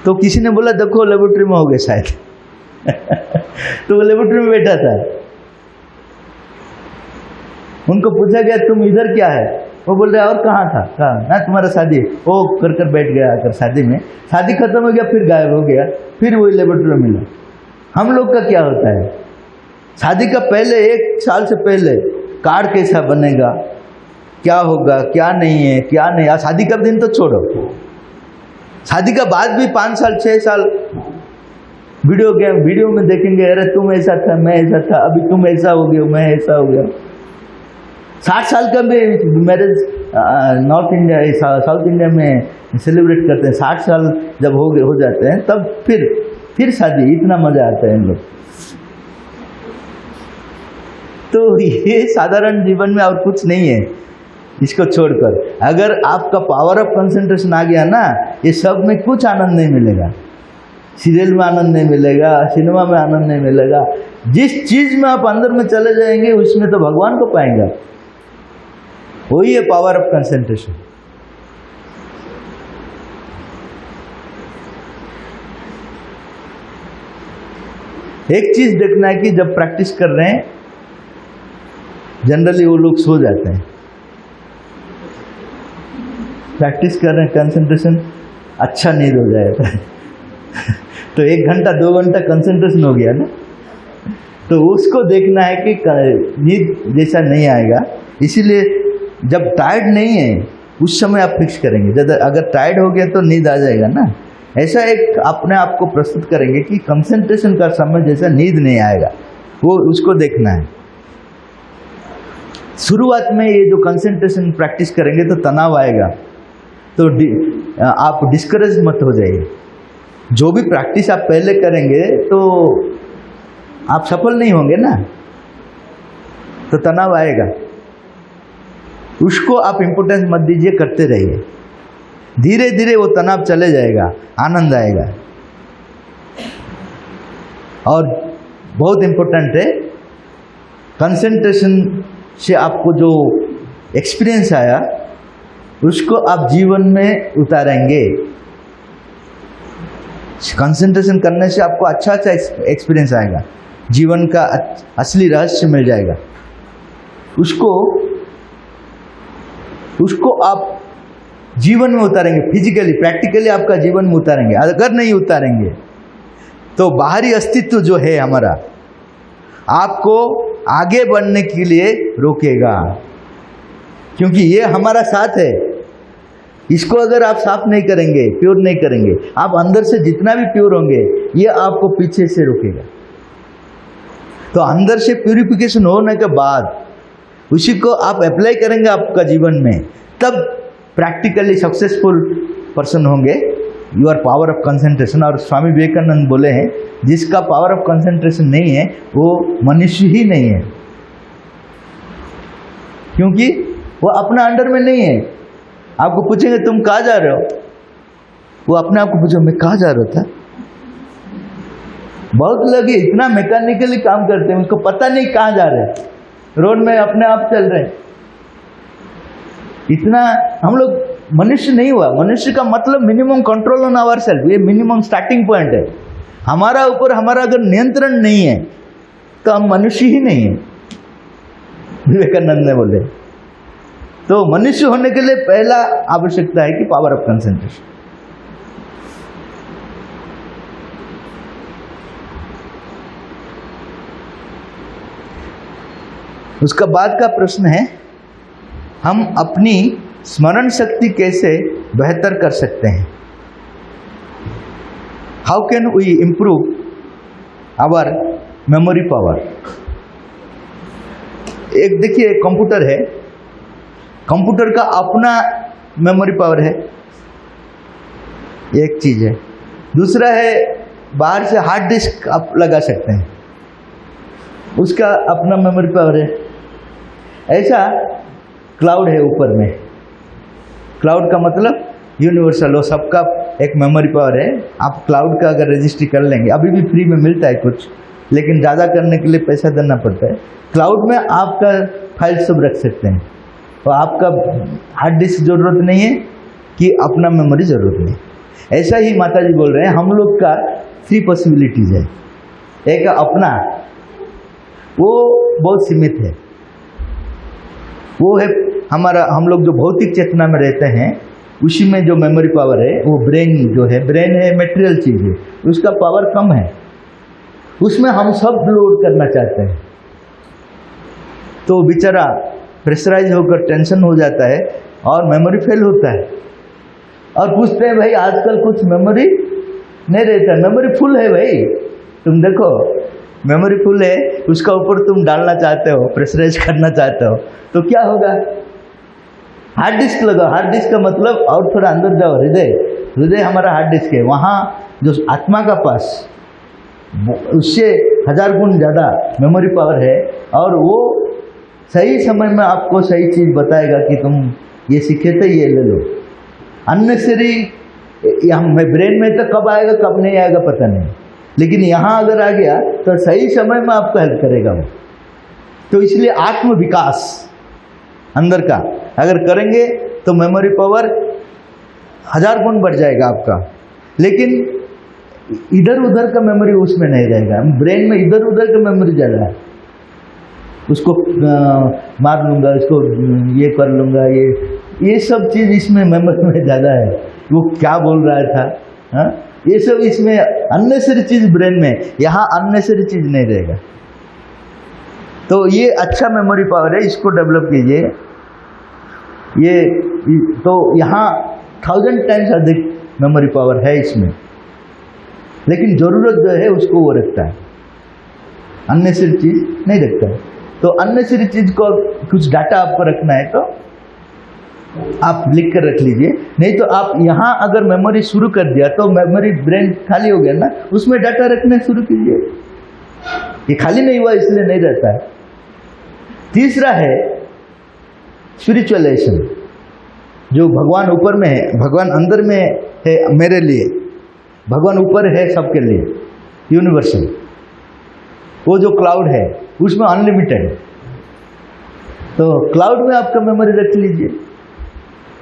तो किसी ने बोला देखो लेबोरेटरी में हो गए शायद तो वो लेबोरेटरी में बैठा था, उनको पूछा गया तुम इधर क्या है, वो बोल रहे और कहाँ था, कहा ना तुम्हारा शादी, वो कर बैठ गया आकर शादी में, शादी खत्म हो गया फिर गायब हो गया, फिर वही लेबोरेटरी में मिला। हम लोग का क्या होता है, शादी का पहले 1 साल से पहले कार्ड कैसा बनेगा, क्या होगा क्या नहीं है, क्या नहीं। शादी का दिन तो छोड़ो, शादी का बाद भी 5 साल 6 साल वीडियो में देखेंगे, अरे तुम ऐसा था मैं ऐसा था, अभी तुम ऐसा हो गया मैं ऐसा हो गया। 60 साल का भी marriage north India south India में सेलिब्रेट करते हैं। 60 साल जब हो जाते हैं तब फिर शादी, इतना मजा आता है इन लोग। तो ये साधारण जीवन में और कुछ नहीं है, इसको छोड़कर अगर आपका पावर ऑफ कंसंट्रेशन आ गया ना, ये सब में कुछ आनंद नहीं मिलेगा। सीरियल में आनंद नहीं मिलेगा, सिनेमा में आनंद नहीं मिलेगा। जिस चीज में आप अंदर में चले जाएंगे उसमें तो भगवान को पाएंगे। वही है पावर ऑफ कंसंट्रेशन। एक चीज देखना है कि जब प्रैक्टिस कर रहे हैं जनरली वो लोग सो जाते हैं। प्रैक्टिस कर रहे हैं, कंसंट्रेशन अच्छा नींद हो जाएगा तो 1 घंटा 2 घंटा कंसंट्रेशन हो गया ना, तो उसको देखना है कि नींद जैसा नहीं आएगा। इसीलिए जब टायर्ड नहीं है उस समय आप फिक्स करेंगे। जब अगर टायर्ड हो गया तो नींद आ जाएगा ना, ऐसा एक अपने आप को प्रस्तुत करेंगे कि कंसंट्रेशन का समय जैसा नींद नहीं आएगा, वो उसको देखना है। शुरुआत में ये जो कंसंट्रेशन प्रैक्टिस करेंगे तो तनाव आएगा, तो आप डिस्करेज मत हो जाइए। जो भी प्रैक्टिस आप पहले करेंगे तो आप सफल नहीं होंगे ना, तो तनाव आएगा, उसको आप इम्पोर्टेंस मत दीजिए, करते रहिए। धीरे धीरे वो तनाव चले जाएगा, आनंद आएगा। और बहुत इम्पोर्टेंट है, कंसंट्रेशन से आपको जो एक्सपीरियंस आया उसको आप जीवन में उतारेंगे। कंसंट्रेशन करने से आपको अच्छा अच्छा एक्सपीरियंस आएगा, जीवन का असली रहस्य मिल जाएगा। उसको आप जीवन में उतारेंगे, फिजिकली प्रैक्टिकली आपका जीवन में उतारेंगे। अगर नहीं उतारेंगे तो बाहरी अस्तित्व जो है हमारा आपको आगे बढ़ने के लिए रोकेगा, क्योंकि ये हमारा साथ है। इसको अगर आप साफ नहीं करेंगे, प्योर नहीं करेंगे, आप अंदर से जितना भी प्योर होंगे ये आपको पीछे से रोकेगा। तो अंदर से प्यूरिफिकेशन होने के बाद उसी को आप अप्लाई करेंगे आपका जीवन में, तब प्रैक्टिकली सक्सेसफुल पर्सन होंगे। Your power of concentration. और स्वामी विवेकानंद बोले हैं, जिसका पावर ऑफ कंसंट्रेशन नहीं है वो मनुष्य ही नहीं है, क्योंकि वो अपना अंडर में नहीं है। आपको पूछेंगे तुम कहाँ जा रहे हो, वो अपने आप को पूछो मैं कहाँ जा रहा था। बहुत लोग इतना मैकेनिकली काम करते हैं, उसको पता नहीं कहाँ जा रहे हैं, रोड में अपने आप चल रहे हैं। इतना हम लोग मनुष्य नहीं हुआ। मनुष्य का मतलब minimum control on our self, ये मिनिमम स्टार्टिंग पॉइंट है। हमारा ऊपर हमारा अगर नियंत्रण नहीं है तो हम मनुष्य ही नहीं है, विवेकानंद ने बोले। तो मनुष्य होने के लिए पहला आवश्यकता है कि पावर ऑफ कंसंट्रेशन। उसका बाद का प्रश्न है, हम अपनी स्मरण शक्ति कैसे बेहतर कर सकते हैं? How can we improve our memory power? एक देखिए कंप्यूटर है, कंप्यूटर का अपना मेमोरी पावर है, एक चीज है। दूसरा है बाहर से हार्ड डिस्क आप लगा सकते हैं, उसका अपना मेमोरी पावर है। ऐसा क्लाउड है ऊपर में, क्लाउड का मतलब यूनिवर्सल, वो सबका एक मेमोरी पावर है। आप क्लाउड का अगर रजिस्ट्री कर लेंगे, अभी भी फ्री में मिलता है कुछ, लेकिन ज़्यादा करने के लिए पैसा देना पड़ता है। क्लाउड में आपका फाइल सब रख सकते हैं, और आपका हार्ड डिस्क जरूरत नहीं है कि अपना मेमोरी जरूरत नहीं। ऐसा ही माता जी बोल रहे हैं, हम लोग का 3 पॉसिबिलिटीज है। एक अपना, वो बहुत सीमित है, वो है हमारा, हम लोग जो भौतिक चेतना में रहते हैं उसी में जो मेमोरी पावर है, वो ब्रेन जो है, ब्रेन है मटेरियल चीज़ है, उसका पावर कम है। उसमें हम सब लोड करना चाहते हैं, तो बेचारा प्रेशराइज होकर टेंशन हो जाता है और मेमोरी फेल होता है। और पूछते हैं भाई आजकल कुछ मेमोरी नहीं रहता, मेमोरी फुल है भाई, तुम देखो मेमोरी फुल है, उसका ऊपर तुम डालना चाहते हो, प्रेशराइज करना चाहते हो, तो क्या होगा? हार्ड डिस्क लगाओ। हार्ड डिस्क का मतलब और थोड़ा अंदर जाओ, हृदय हमारा हार्ड डिस्क है। वहाँ जो आत्मा का पास उससे 1000 गुण ज़्यादा मेमोरी पावर है, और वो सही समय में आपको सही चीज़ बताएगा कि तुम ये सीखे थे, ये ले लो। अननेसेसरी ब्रेन में तो कब आएगा कब नहीं आएगा पता नहीं, लेकिन यहाँ अगर आ गया तो सही समय में आपको हेल्प करेगा वो। तो इसलिए आत्म विकास अंदर का अगर करेंगे तो मेमोरी पावर 1000 गुण बढ़ जाएगा आपका। लेकिन इधर उधर का मेमोरी उसमें नहीं रहेगा। ब्रेन में इधर उधर का मेमोरी ज़्यादा है, उसको मार लूँगा, इसको ये कर लूँगा, ये सब चीज़ इसमें मेमोरी में ज़्यादा है। वो क्या बोल रहा था, हाँ, ये सब इसमें अननेसेसरी चीज़ ब्रेन में, यहाँ अननेसेसरी चीज़ नहीं रहेगा। तो ये अच्छा मेमोरी पावर है, इसको डेवलप कीजिए। ये तो यहाँ 1000 टाइम्स अधिक मेमोरी पावर है इसमें, लेकिन ज़रूरत जो है उसको वो रखता है, अननेसेसरी चीज़ नहीं रखता है। तो अननेसेसरी चीज़ को कुछ डाटा आपको रखना है तो आप लिख कर रख लीजिए, नहीं तो आप यहाँ अगर मेमोरी शुरू कर दिया तो मेमोरी ब्रेन खाली हो गया ना, उसमें डाटा रखना शुरू कीजिए। ये खाली नहीं हुआ इसलिए नहीं रहता है। तीसरा है स्पिरिचुअलाइजेशन, जो भगवान ऊपर में है, भगवान अंदर में है मेरे लिए, भगवान ऊपर है सबके लिए, यूनिवर्सल। वो जो क्लाउड है उसमें अनलिमिटेड, तो क्लाउड में आपका मेमोरी रख लीजिए।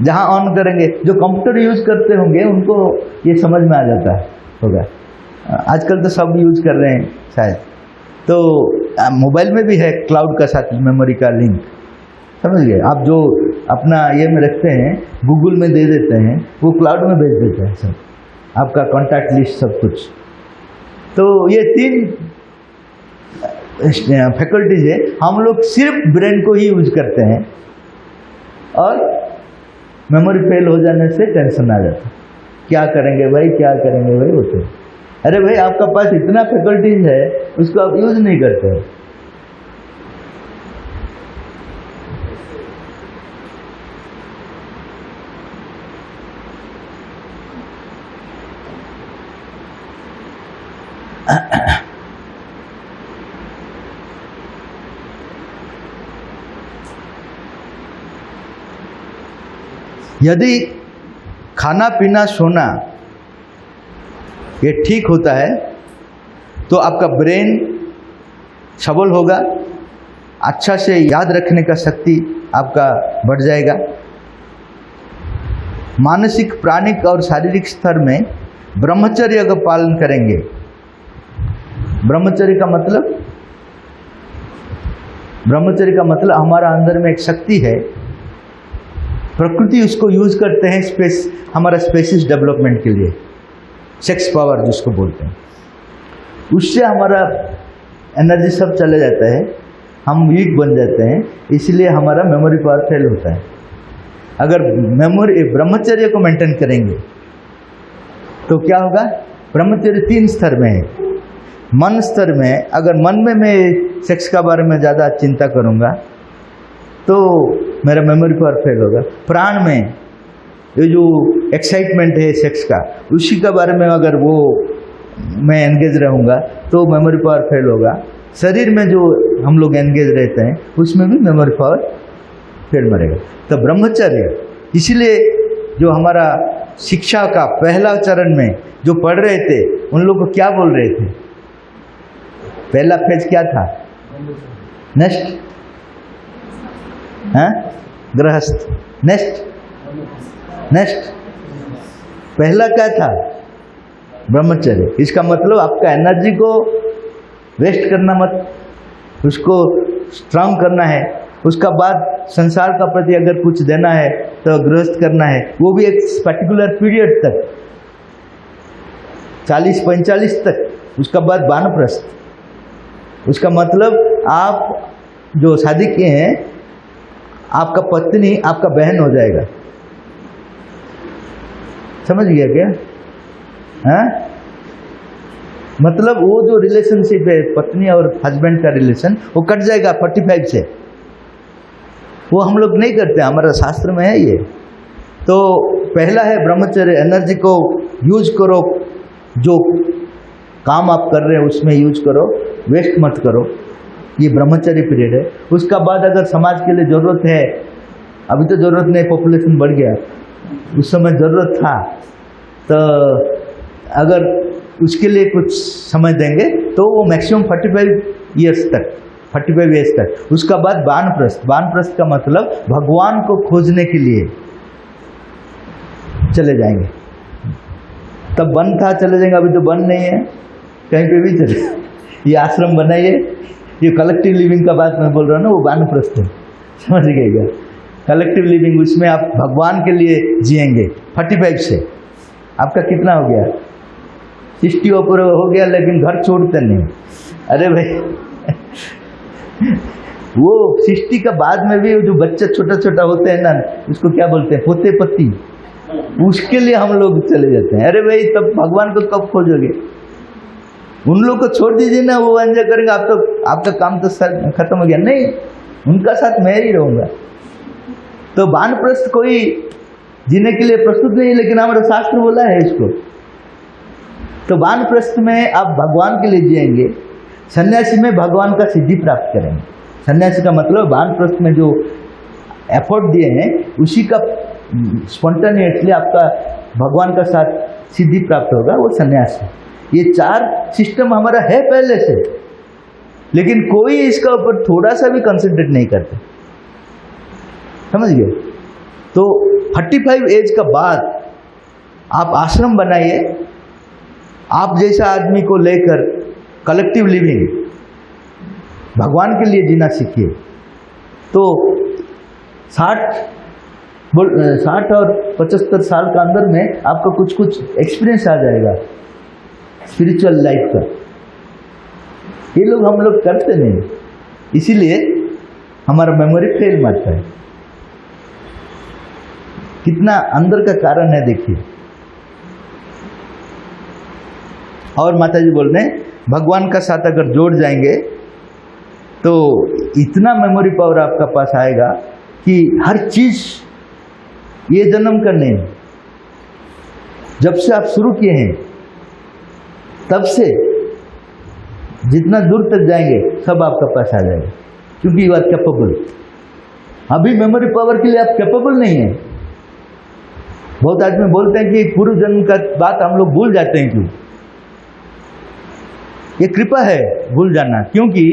जहाँ ऑन करेंगे, जो कंप्यूटर यूज करते होंगे उनको ये समझ में आ जाता है होगा, आजकल तो सब यूज कर रहे हैं शायद, तो मोबाइल में भी है क्लाउड का साथ मेमोरी का लिंक, समझ गए आप। जो अपना ये में रखते हैं, गूगल में दे देते हैं, वो क्लाउड में भेज देते हैं सब, आपका कॉन्टैक्ट लिस्ट सब कुछ। तो ये 3 फैकल्टीज है, हम लोग सिर्फ ब्रेन को ही यूज करते हैं और मेमोरी फेल हो जाने से टेंशन आ जाता है, क्या करेंगे भाई, क्या करेंगे भाई होते। अरे भाई आपका पास इतना फैकल्टीज है, उसको आप यूज नहीं करते हो। यदि खाना पीना सोना ये ठीक होता है तो आपका ब्रेन सबल होगा, अच्छा से याद रखने का शक्ति आपका बढ़ जाएगा। मानसिक, प्राणिक और शारीरिक स्तर में ब्रह्मचर्य का पालन करेंगे। ब्रह्मचर्य का मतलब हमारा अंदर में एक शक्ति है, प्रकृति उसको यूज करते हैं हमारा स्पेसिस डेवलपमेंट के लिए, सेक्स पावर जिसको बोलते हैं, उससे हमारा एनर्जी सब चले जाता है, हम वीक बन जाते हैं, इसलिए हमारा मेमोरी पावर फेल होता है। अगर ब्रह्मचर्य को मेंटेन करेंगे तो क्या होगा? ब्रह्मचर्य 3 स्तर में है। मन स्तर में, अगर मन में मैं सेक्स का बारे में ज़्यादा चिंता करूँगा तो मेरा मेमोरी पावर फेल होगा। प्राण में ये जो एक्साइटमेंट है सेक्स का, उसी के बारे में अगर वो मैं एंगेज रहूँगा तो मेमोरी पावर फेल होगा। शरीर में जो हम लोग एंगेज रहते हैं उसमें भी मेमोरी पावर फेल मरेगा। तो ब्रह्मचर्य, इसीलिए जो हमारा शिक्षा का पहला चरण में जो पढ़ रहे थे उन लोग को क्या बोल रहे थे? पहला फेज क्या था? नेक्स्ट गृहस्थ, नेक्स्ट पहला क्या था? ब्रह्मचर्य। इसका मतलब आपका एनर्जी को वेस्ट करना मत, उसको स्ट्रांग करना है। उसका बाद संसार का प्रति अगर कुछ देना है तो गृहस्थ करना है, वो भी एक पर्टिकुलर पीरियड तक, 40-45 तक। उसका बाद वानप्रस्थ। उसका मतलब आप जो शादी किए हैं, आपका पत्नी आपका बहन हो जाएगा। समझ गया क्या? मतलब वो जो रिलेशनशिप है पत्नी और हस्बैंड का रिलेशन, वो कट जाएगा 45 से। वो हम लोग नहीं करते, हमारा शास्त्र में है ये। तो पहला है ब्रह्मचर्य, एनर्जी को यूज करो, जो काम आप कर रहे हैं उसमें यूज करो, वेस्ट मत करो। ये ब्रह्मचर्य पीरियड है। उसका बाद अगर समाज के लिए ज़रूरत है, अभी तो ज़रूरत नहीं, पॉपुलेशन बढ़ गया, उस समय ज़रूरत था, तो अगर उसके लिए कुछ समय देंगे तो वो मैक्सिमम 45 ईयर्स तक। उसका बाद वानप्रस्थ का मतलब भगवान को खोजने के लिए चले जाएंगे। तब वन था, चले जाएंगे, अभी तो वन नहीं है, कहीं पे भी चले। ये आश्रम बनाइए, ये कलेक्टिव लिविंग का बात मैं बोल रहा हूँ ना, वो वानप्रस्थ है, समझ गए क्या? कलेक्टिव लिविंग, उसमें आप भगवान के लिए जिएंगे। 45 से आपका कितना हो गया? 60 ऊपर हो गया, लेकिन घर छोड़ते नहीं। अरे भाई वो सृष्टि का बाद में भी जो बच्चा छोटा छोटा होते हैं ना, उसको क्या बोलते हैं, पोते पत्ती, उसके लिए हम लोग चले जाते हैं। अरे भाई तब भगवान को कब खोजोगे? उन लोग को छोड़ दीजिए ना, वो एंजॉय करेंगे, आप तो आपका काम तो खत्म हो गया। नहीं, उनका साथ मैं ही रहूंगा। तो वानप्रस्थ कोई जीने के लिए प्रस्तुत नहीं, लेकिन हमारा शास्त्र बोला है इसको। तो वानप्रस्थ में आप भगवान के लिए जिएंगे, सन्यासी में भगवान का सिद्धि प्राप्त करेंगे। सन्यासी का मतलब वानप्रस्थ में जो एफर्ट दिए हैं उसी का स्पॉन्टेनियसली आपका भगवान का साथ सिद्धि प्राप्त होगा, वो सन्यासी। ये 4 सिस्टम हमारा है पहले से, लेकिन कोई इसका ऊपर थोड़ा सा भी कंसंट्रेट नहीं करते, समझ गए? तो 35 एज का बाद आप आश्रम बनाइए, आप जैसा आदमी को लेकर कलेक्टिव लिविंग, भगवान के लिए जीना सीखिए। तो 60 और 75 साल का अंदर में आपका कुछ कुछ एक्सपीरियंस आ जाएगा स्पिरिचुअल लाइफ का। ये लोग हम लोग करते नहीं, इसीलिए हमारा मेमोरी फेल मारता है। कितना अंदर का कारण है देखिए। और माता जी बोल रहे हैं भगवान का साथ अगर जोड़ जाएंगे तो इतना मेमोरी पावर आपका पास आएगा कि हर चीज ये जन्म का नहीं, जब से आप शुरू किए हैं तब से जितना दूर तक जाएंगे सब आपका पास आ जाएगा, क्योंकि यू आर कैपेबल। अभी मेमोरी पावर के लिए आप कैपेबल नहीं है। बहुत आदमी बोलते हैं कि पूर्व जन्म का बात हम लोग भूल जाते हैं। क्यों? ये कृपा है भूल जाना, क्योंकि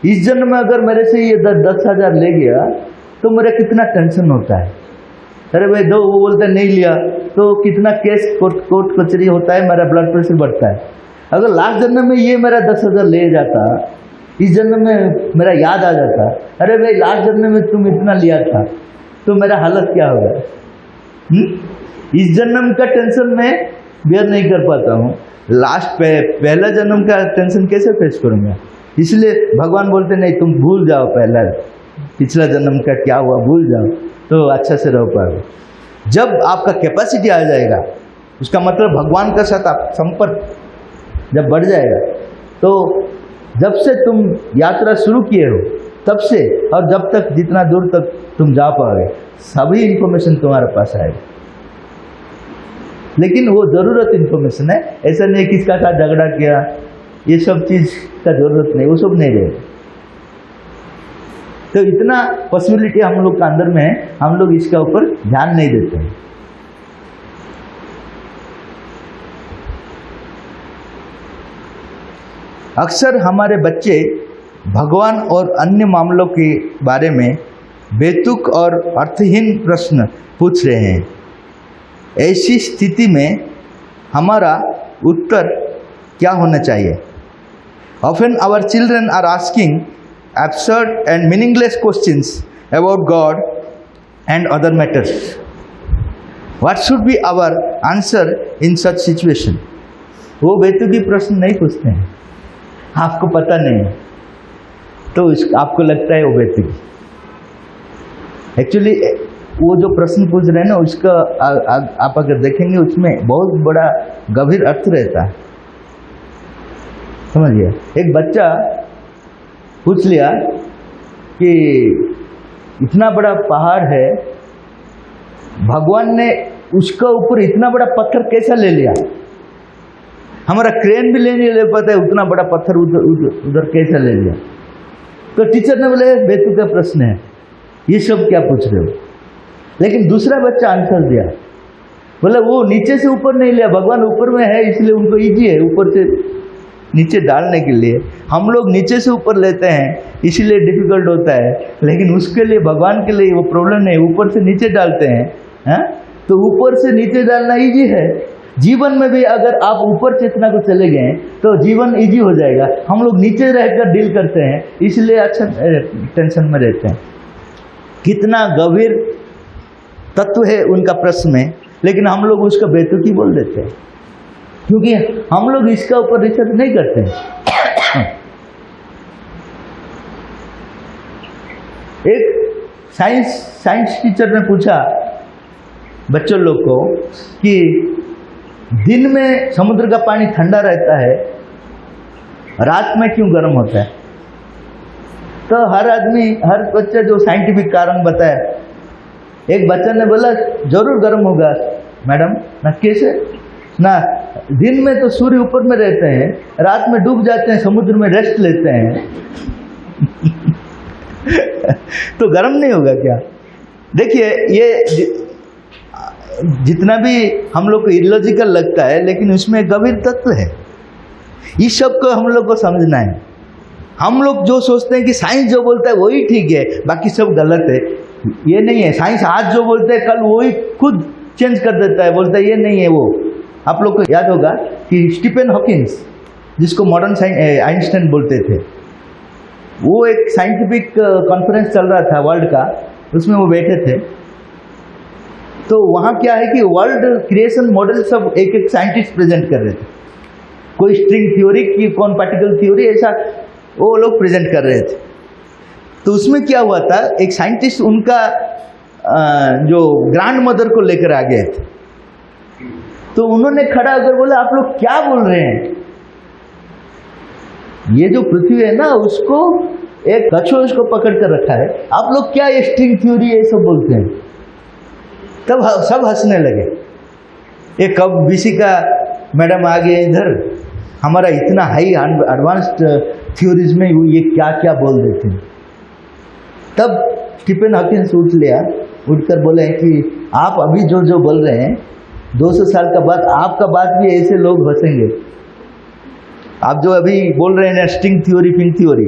इस जन्म में अगर मेरे से ये 10,000 ले गया तो मेरा कितना टेंशन होता है। अरे भाई दो, वो बोलता है नहीं लिया तो कितना केस कोर्ट कचहरी होता है, मेरा ब्लड प्रेशर बढ़ता है। अगर लास्ट जन्म में ये मेरा 10,000 ले जाता, इस जन्म में मेरा याद आ जाता, अरे भाई लास्ट जन्म में तुम इतना लिया था, तो मेरा हालत क्या होगा? इस जन्म का टेंशन मैं बेयर नहीं कर पाता हूँ, पहला जन्म का टेंशन कैसे फेस करूँगा? इसलिए भगवान बोलते नहीं, तुम भूल जाओ पहला पिछला जन्म का क्या हुआ, भूल जाओ तो अच्छा से रह पाओगे। जब आपका कैपेसिटी आ जाएगा, उसका मतलब भगवान के साथ आप संपर्क जब बढ़ जाएगा, तो जब से तुम यात्रा शुरू किए हो तब से और जब तक जितना दूर तक तुम जा पाओगे, सभी इंफॉर्मेशन तुम्हारे पास आएगी। लेकिन वो ज़रूरत इंफॉर्मेशन है, ऐसा नहीं किसका साथ झगड़ा किया, ये सब चीज़ का ज़रूरत नहीं, वो सब नहीं रहेगा। तो इतना पॉसिबिलिटी हम लोग का अंदर में है, हम लोग इसका ऊपर ध्यान नहीं देते हैं। अक्सर हमारे बच्चे भगवान और अन्य मामलों के बारे में बेतुक और अर्थहीन प्रश्न पूछ रहे हैं। ऐसी स्थिति में हमारा उत्तर क्या होना चाहिए? Often our children are asking absurd and meaningless questions about God and other matters. What should be our answer in such situation? वो बेतुकी प्रश्न नहीं पूछते हैं, आपको पता नहीं तो आपको लगता है वो बेतुकी। एक्चुअली वो जो प्रश्न पूछ रहे हैं ना, उसका आप अगर देखेंगे उसमें बहुत बड़ा गंभीर अर्थ रहता है, समझिए। एक बच्चा पूछ लिया कि इतना बड़ा पहाड़ है, भगवान ने उसका ऊपर इतना बड़ा पत्थर कैसा ले लिया? हमारा क्रेन भी नहीं ले पाता है, उतना बड़ा पत्थर उधर कैसा ले लिया? तो टीचर ने बोले बेतुका का प्रश्न है, ये सब क्या पूछ रहे हो? लेकिन दूसरा बच्चा आंसर दिया, बोले वो नीचे से ऊपर नहीं लिया, भगवान ऊपर में है इसलिए उनको इजी है ऊपर से नीचे डालने के लिए। हम लोग नीचे से ऊपर लेते हैं इसीलिए डिफिकल्ट होता है, लेकिन उसके लिए भगवान के लिए वो प्रॉब्लम नहीं, ऊपर से नीचे डालते हैं। तो ऊपर से नीचे डालना इजी है। जीवन में भी अगर आप ऊपर चेतना को चले गए तो जीवन इजी हो जाएगा। हम लोग नीचे रहकर डील करते हैं, इसलिए अच्छा टेंशन में रहते हैं। कितना गंभीर तत्व है उनका प्रश्न में, लेकिन हम लोग उसका बेतुकी बोल देते हैं, क्योंकि हम लोग इसका ऊपर रिसर्च नहीं करते हैं। एक साइंस टीचर ने पूछा बच्चों लोग को कि दिन में समुद्र का पानी ठंडा रहता है, रात में क्यों गर्म होता है? तो हर बच्चा जो साइंटिफिक कारण बताया, एक बच्चा ने बोला जरूर गर्म होगा मैडम। ना कैसे? ना, दिन में तो सूर्य ऊपर में रहते हैं, रात में डूब जाते हैं, समुद्र में रेस्ट लेते हैं। तो गर्म नहीं होगा क्या? देखिए, ये जितना भी हम लोग को इलॉजिकल लगता है, लेकिन उसमें गंभीर तत्व है। इस सब को हम लोग को समझना है। हम लोग जो सोचते हैं कि साइंस जो बोलता है वही ठीक है, बाकी सब गलत है, ये नहीं है। साइंस आज जो बोलते हैं कल वही खुद चेंज कर देता है, बोलता है ये नहीं है वो। आप लोग को याद होगा कि स्टीफन हॉकिंस, जिसको मॉडर्न आइंस्टाइन बोलते थे, वो एक साइंटिफिक कॉन्फ्रेंस चल रहा था वर्ल्ड का, उसमें वो बैठे थे। तो वहाँ क्या है कि वर्ल्ड क्रिएशन मॉडल सब एक एक साइंटिस्ट प्रेजेंट कर रहे थे। कोई स्ट्रिंग थ्योरी की, कौन पार्टिकल थ्योरी, ऐसा वो लोग प्रेजेंट कर रहे थे। तो उसमें क्या हुआ था, एक साइंटिस्ट उनका जो ग्रैंड मदर को लेकर आ गए थे। तो उन्होंने खड़ा होकर बोला, आप लोग क्या बोल रहे हैं? ये जो पृथ्वी है ना, उसको एक कछुआ उसको पकड़ कर रखा है, आप लोग क्या ये स्ट्रिंग थ्योरी ये सब बोलते हैं? तब सब हंसने लगे। ये कब बीसी का मैडम आ गए इधर, हमारा इतना हाई एडवांस्ड थ्योरीज में ये क्या क्या बोल देते हैं। तब स्टीफन हॉकिंस उठकर बोले कि आप अभी जो जो बोल रहे हैं, 200 साल का बाद आपका बात भी ऐसे लोग हंसेंगे। आप जो अभी बोल रहे हैं ना स्ट्रिंग थ्योरी, पिंग थ्योरी,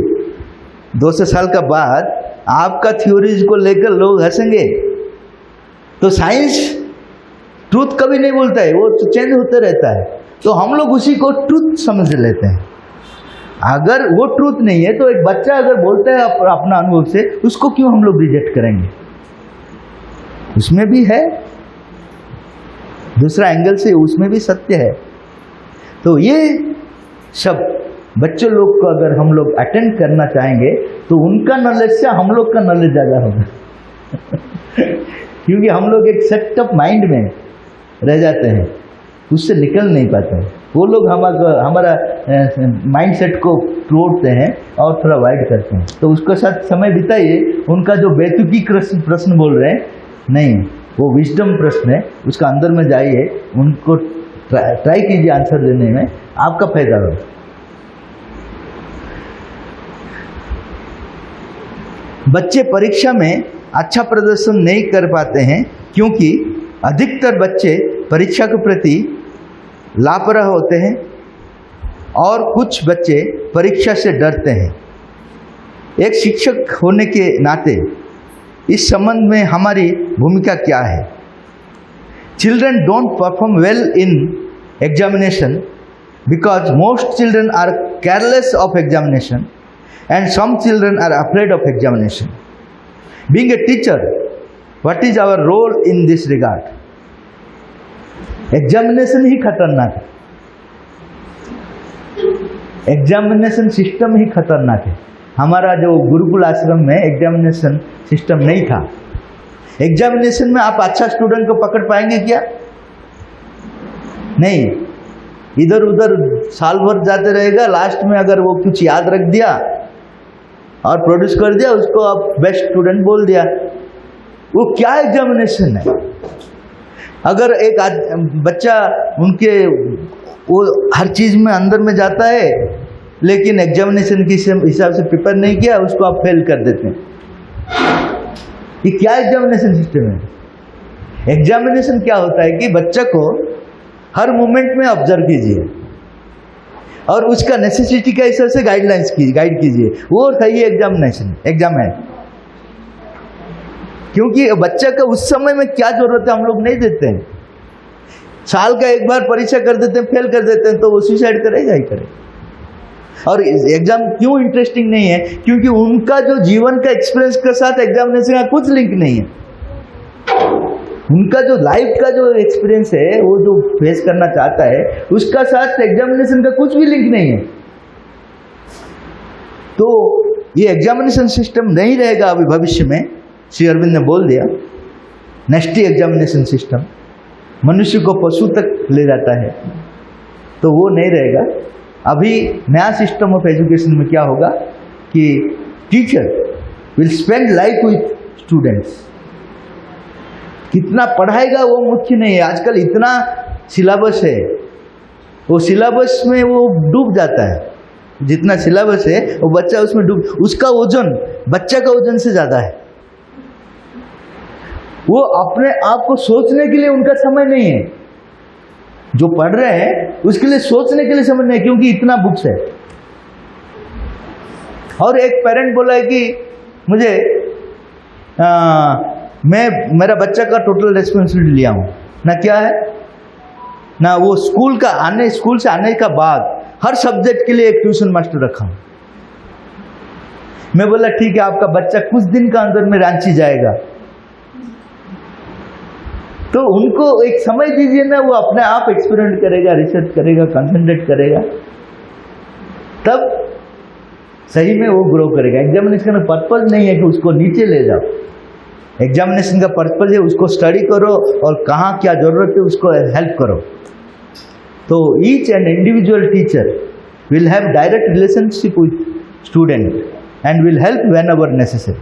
200 साल का बाद आपका थ्योरीज को लेकर लोग हंसेंगे। तो साइंस ट्रूथ कभी नहीं बोलता है, वो चेंज होते रहता है। तो हम लोग उसी को ट्रूथ समझ लेते हैं। अगर वो ट्रूथ नहीं है तो एक बच्चा अगर बोलता है अपना अनुभव से, उसको क्यों हम लोग रिजेक्ट करेंगे? उसमें भी है दूसरा एंगल से, उसमें भी सत्य है। तो ये सब बच्चों लोग को अगर हम लोग अटेंड करना चाहेंगे तो उनका नॉलेज से हम लोग का नॉलेज ज़्यादा होगा। क्योंकि हम लोग एक सेट ऑफ माइंड में रह जाते हैं, उससे निकल नहीं पाते हैं। वो लोग हमारा माइंड सेट को तोड़ते हैं और थोड़ा वाइड करते हैं। तो उसके साथ समय बिताइए। उनका जो बेतुकी प्रश्न बोल रहे हैं, नहीं, वो विजडम प्रश्न है, उसका अंदर में जाइए, उनको ट्राई कीजिए आंसर देने में, आपका फायदा होगा। बच्चे परीक्षा में अच्छा प्रदर्शन नहीं कर पाते हैं क्योंकि अधिकतर बच्चे परीक्षा के प्रति लापरवाह होते हैं और कुछ बच्चे परीक्षा से डरते हैं। एक शिक्षक होने के नाते इस संबंध में हमारी भूमिका क्या है? Children don't perform well in examination because most children are careless of examination and some children are afraid of examination. Being a teacher, what is our role in this regard? Examination ही खतरनाक है, examination system ही खतरनाक है। हमारा जो गुरुकुल आश्रम में examination system नहीं था। एग्जामिनेशन में आप अच्छा स्टूडेंट को पकड़ पाएंगे क्या? नहीं, इधर उधर साल भर जाते रहेगा, लास्ट में अगर वो कुछ याद रख दिया और प्रोड्यूस कर दिया, उसको आप बेस्ट स्टूडेंट बोल दिया। वो क्या एग्जामिनेशन है? अगर एक बच्चा उनके वो हर चीज में अंदर में जाता है, लेकिन एग्जामिनेशन के हिसाब से प्रिपेयर नहीं किया, उसको आप फेल कर देते हैं। ये क्या एग्जामिनेशन सिस्टम है? एग्जामिनेशन क्या होता है कि बच्चा को हर मोमेंट में ऑब्जर्व कीजिए और उसका नेसेसिटी के हिसाब से गाइड कीजिए, वो सही एग्जाम है। क्योंकि बच्चा का उस समय में क्या जरूरत है हम लोग नहीं देते हैं। साल का एक बार परीक्षा कर देते हैं, फेल कर देते हैं, तो वो सुसाइड करेगा ही करेगा। और एग्जाम क्यों इंटरेस्टिंग नहीं है? क्योंकि उनका जो जीवन का एक्सपीरियंस के साथ एग्जामिनेशन का कुछ लिंक नहीं है। उनका जो लाइफ का जो एक्सपीरियंस है, वो जो फेस करना चाहता है, उसका साथ एग्जामिनेशन का कुछ भी लिंक नहीं है। तो ये एग्जामिनेशन सिस्टम नहीं रहेगा अभी भविष्य में, श्री अरविंद ने बोल दिया, नेस्टी एग्जामिनेशन सिस्टम मनुष्य को पशु तक ले जाता है, तो वो नहीं रहेगा। अभी नया सिस्टम ऑफ एजुकेशन में क्या होगा कि teacher will spend life with students. कितना पढ़ाएगा वो मुख्य नहीं है, आजकल इतना सिलेबस है, वो सिलेबस में वो डूब जाता है, जितना सिलेबस है वो बच्चा उसमें डूब, उसका वजन बच्चा का वजन से ज़्यादा है। वो अपने आप को सोचने के लिए उनका समय नहीं है, जो पढ़ रहे हैं उसके लिए सोचने के लिए समय नहीं है, क्योंकि इतना बुक्स है। और एक पेरेंट बोला है कि मुझे मैं मेरा बच्चा का टोटल रेस्पॉन्सिबिलिटी लिया हूँ ना, क्या है ना, वो स्कूल से आने का बाद हर सब्जेक्ट के लिए एक ट्यूशन मास्टर रखा हूँ। मैं बोला ठीक है, आपका बच्चा कुछ दिन का अंदर में रांची जाएगा, तो उनको एक समय दीजिए ना, वो अपने आप एक्सपेरिमेंट करेगा, रिसर्च करेगा, कंसंट्रेट करेगा, तब सही में वो ग्रो करेगा। एग्जामिनेशन का पर्पज नहीं है कि उसको नीचे ले जाओ, एग्जामिनेशन का पर्पज है उसको स्टडी करो और कहाँ क्या जरूरत है उसको हेल्प करो। तो each and individual teacher will have direct relationship with student and will help whenever necessary.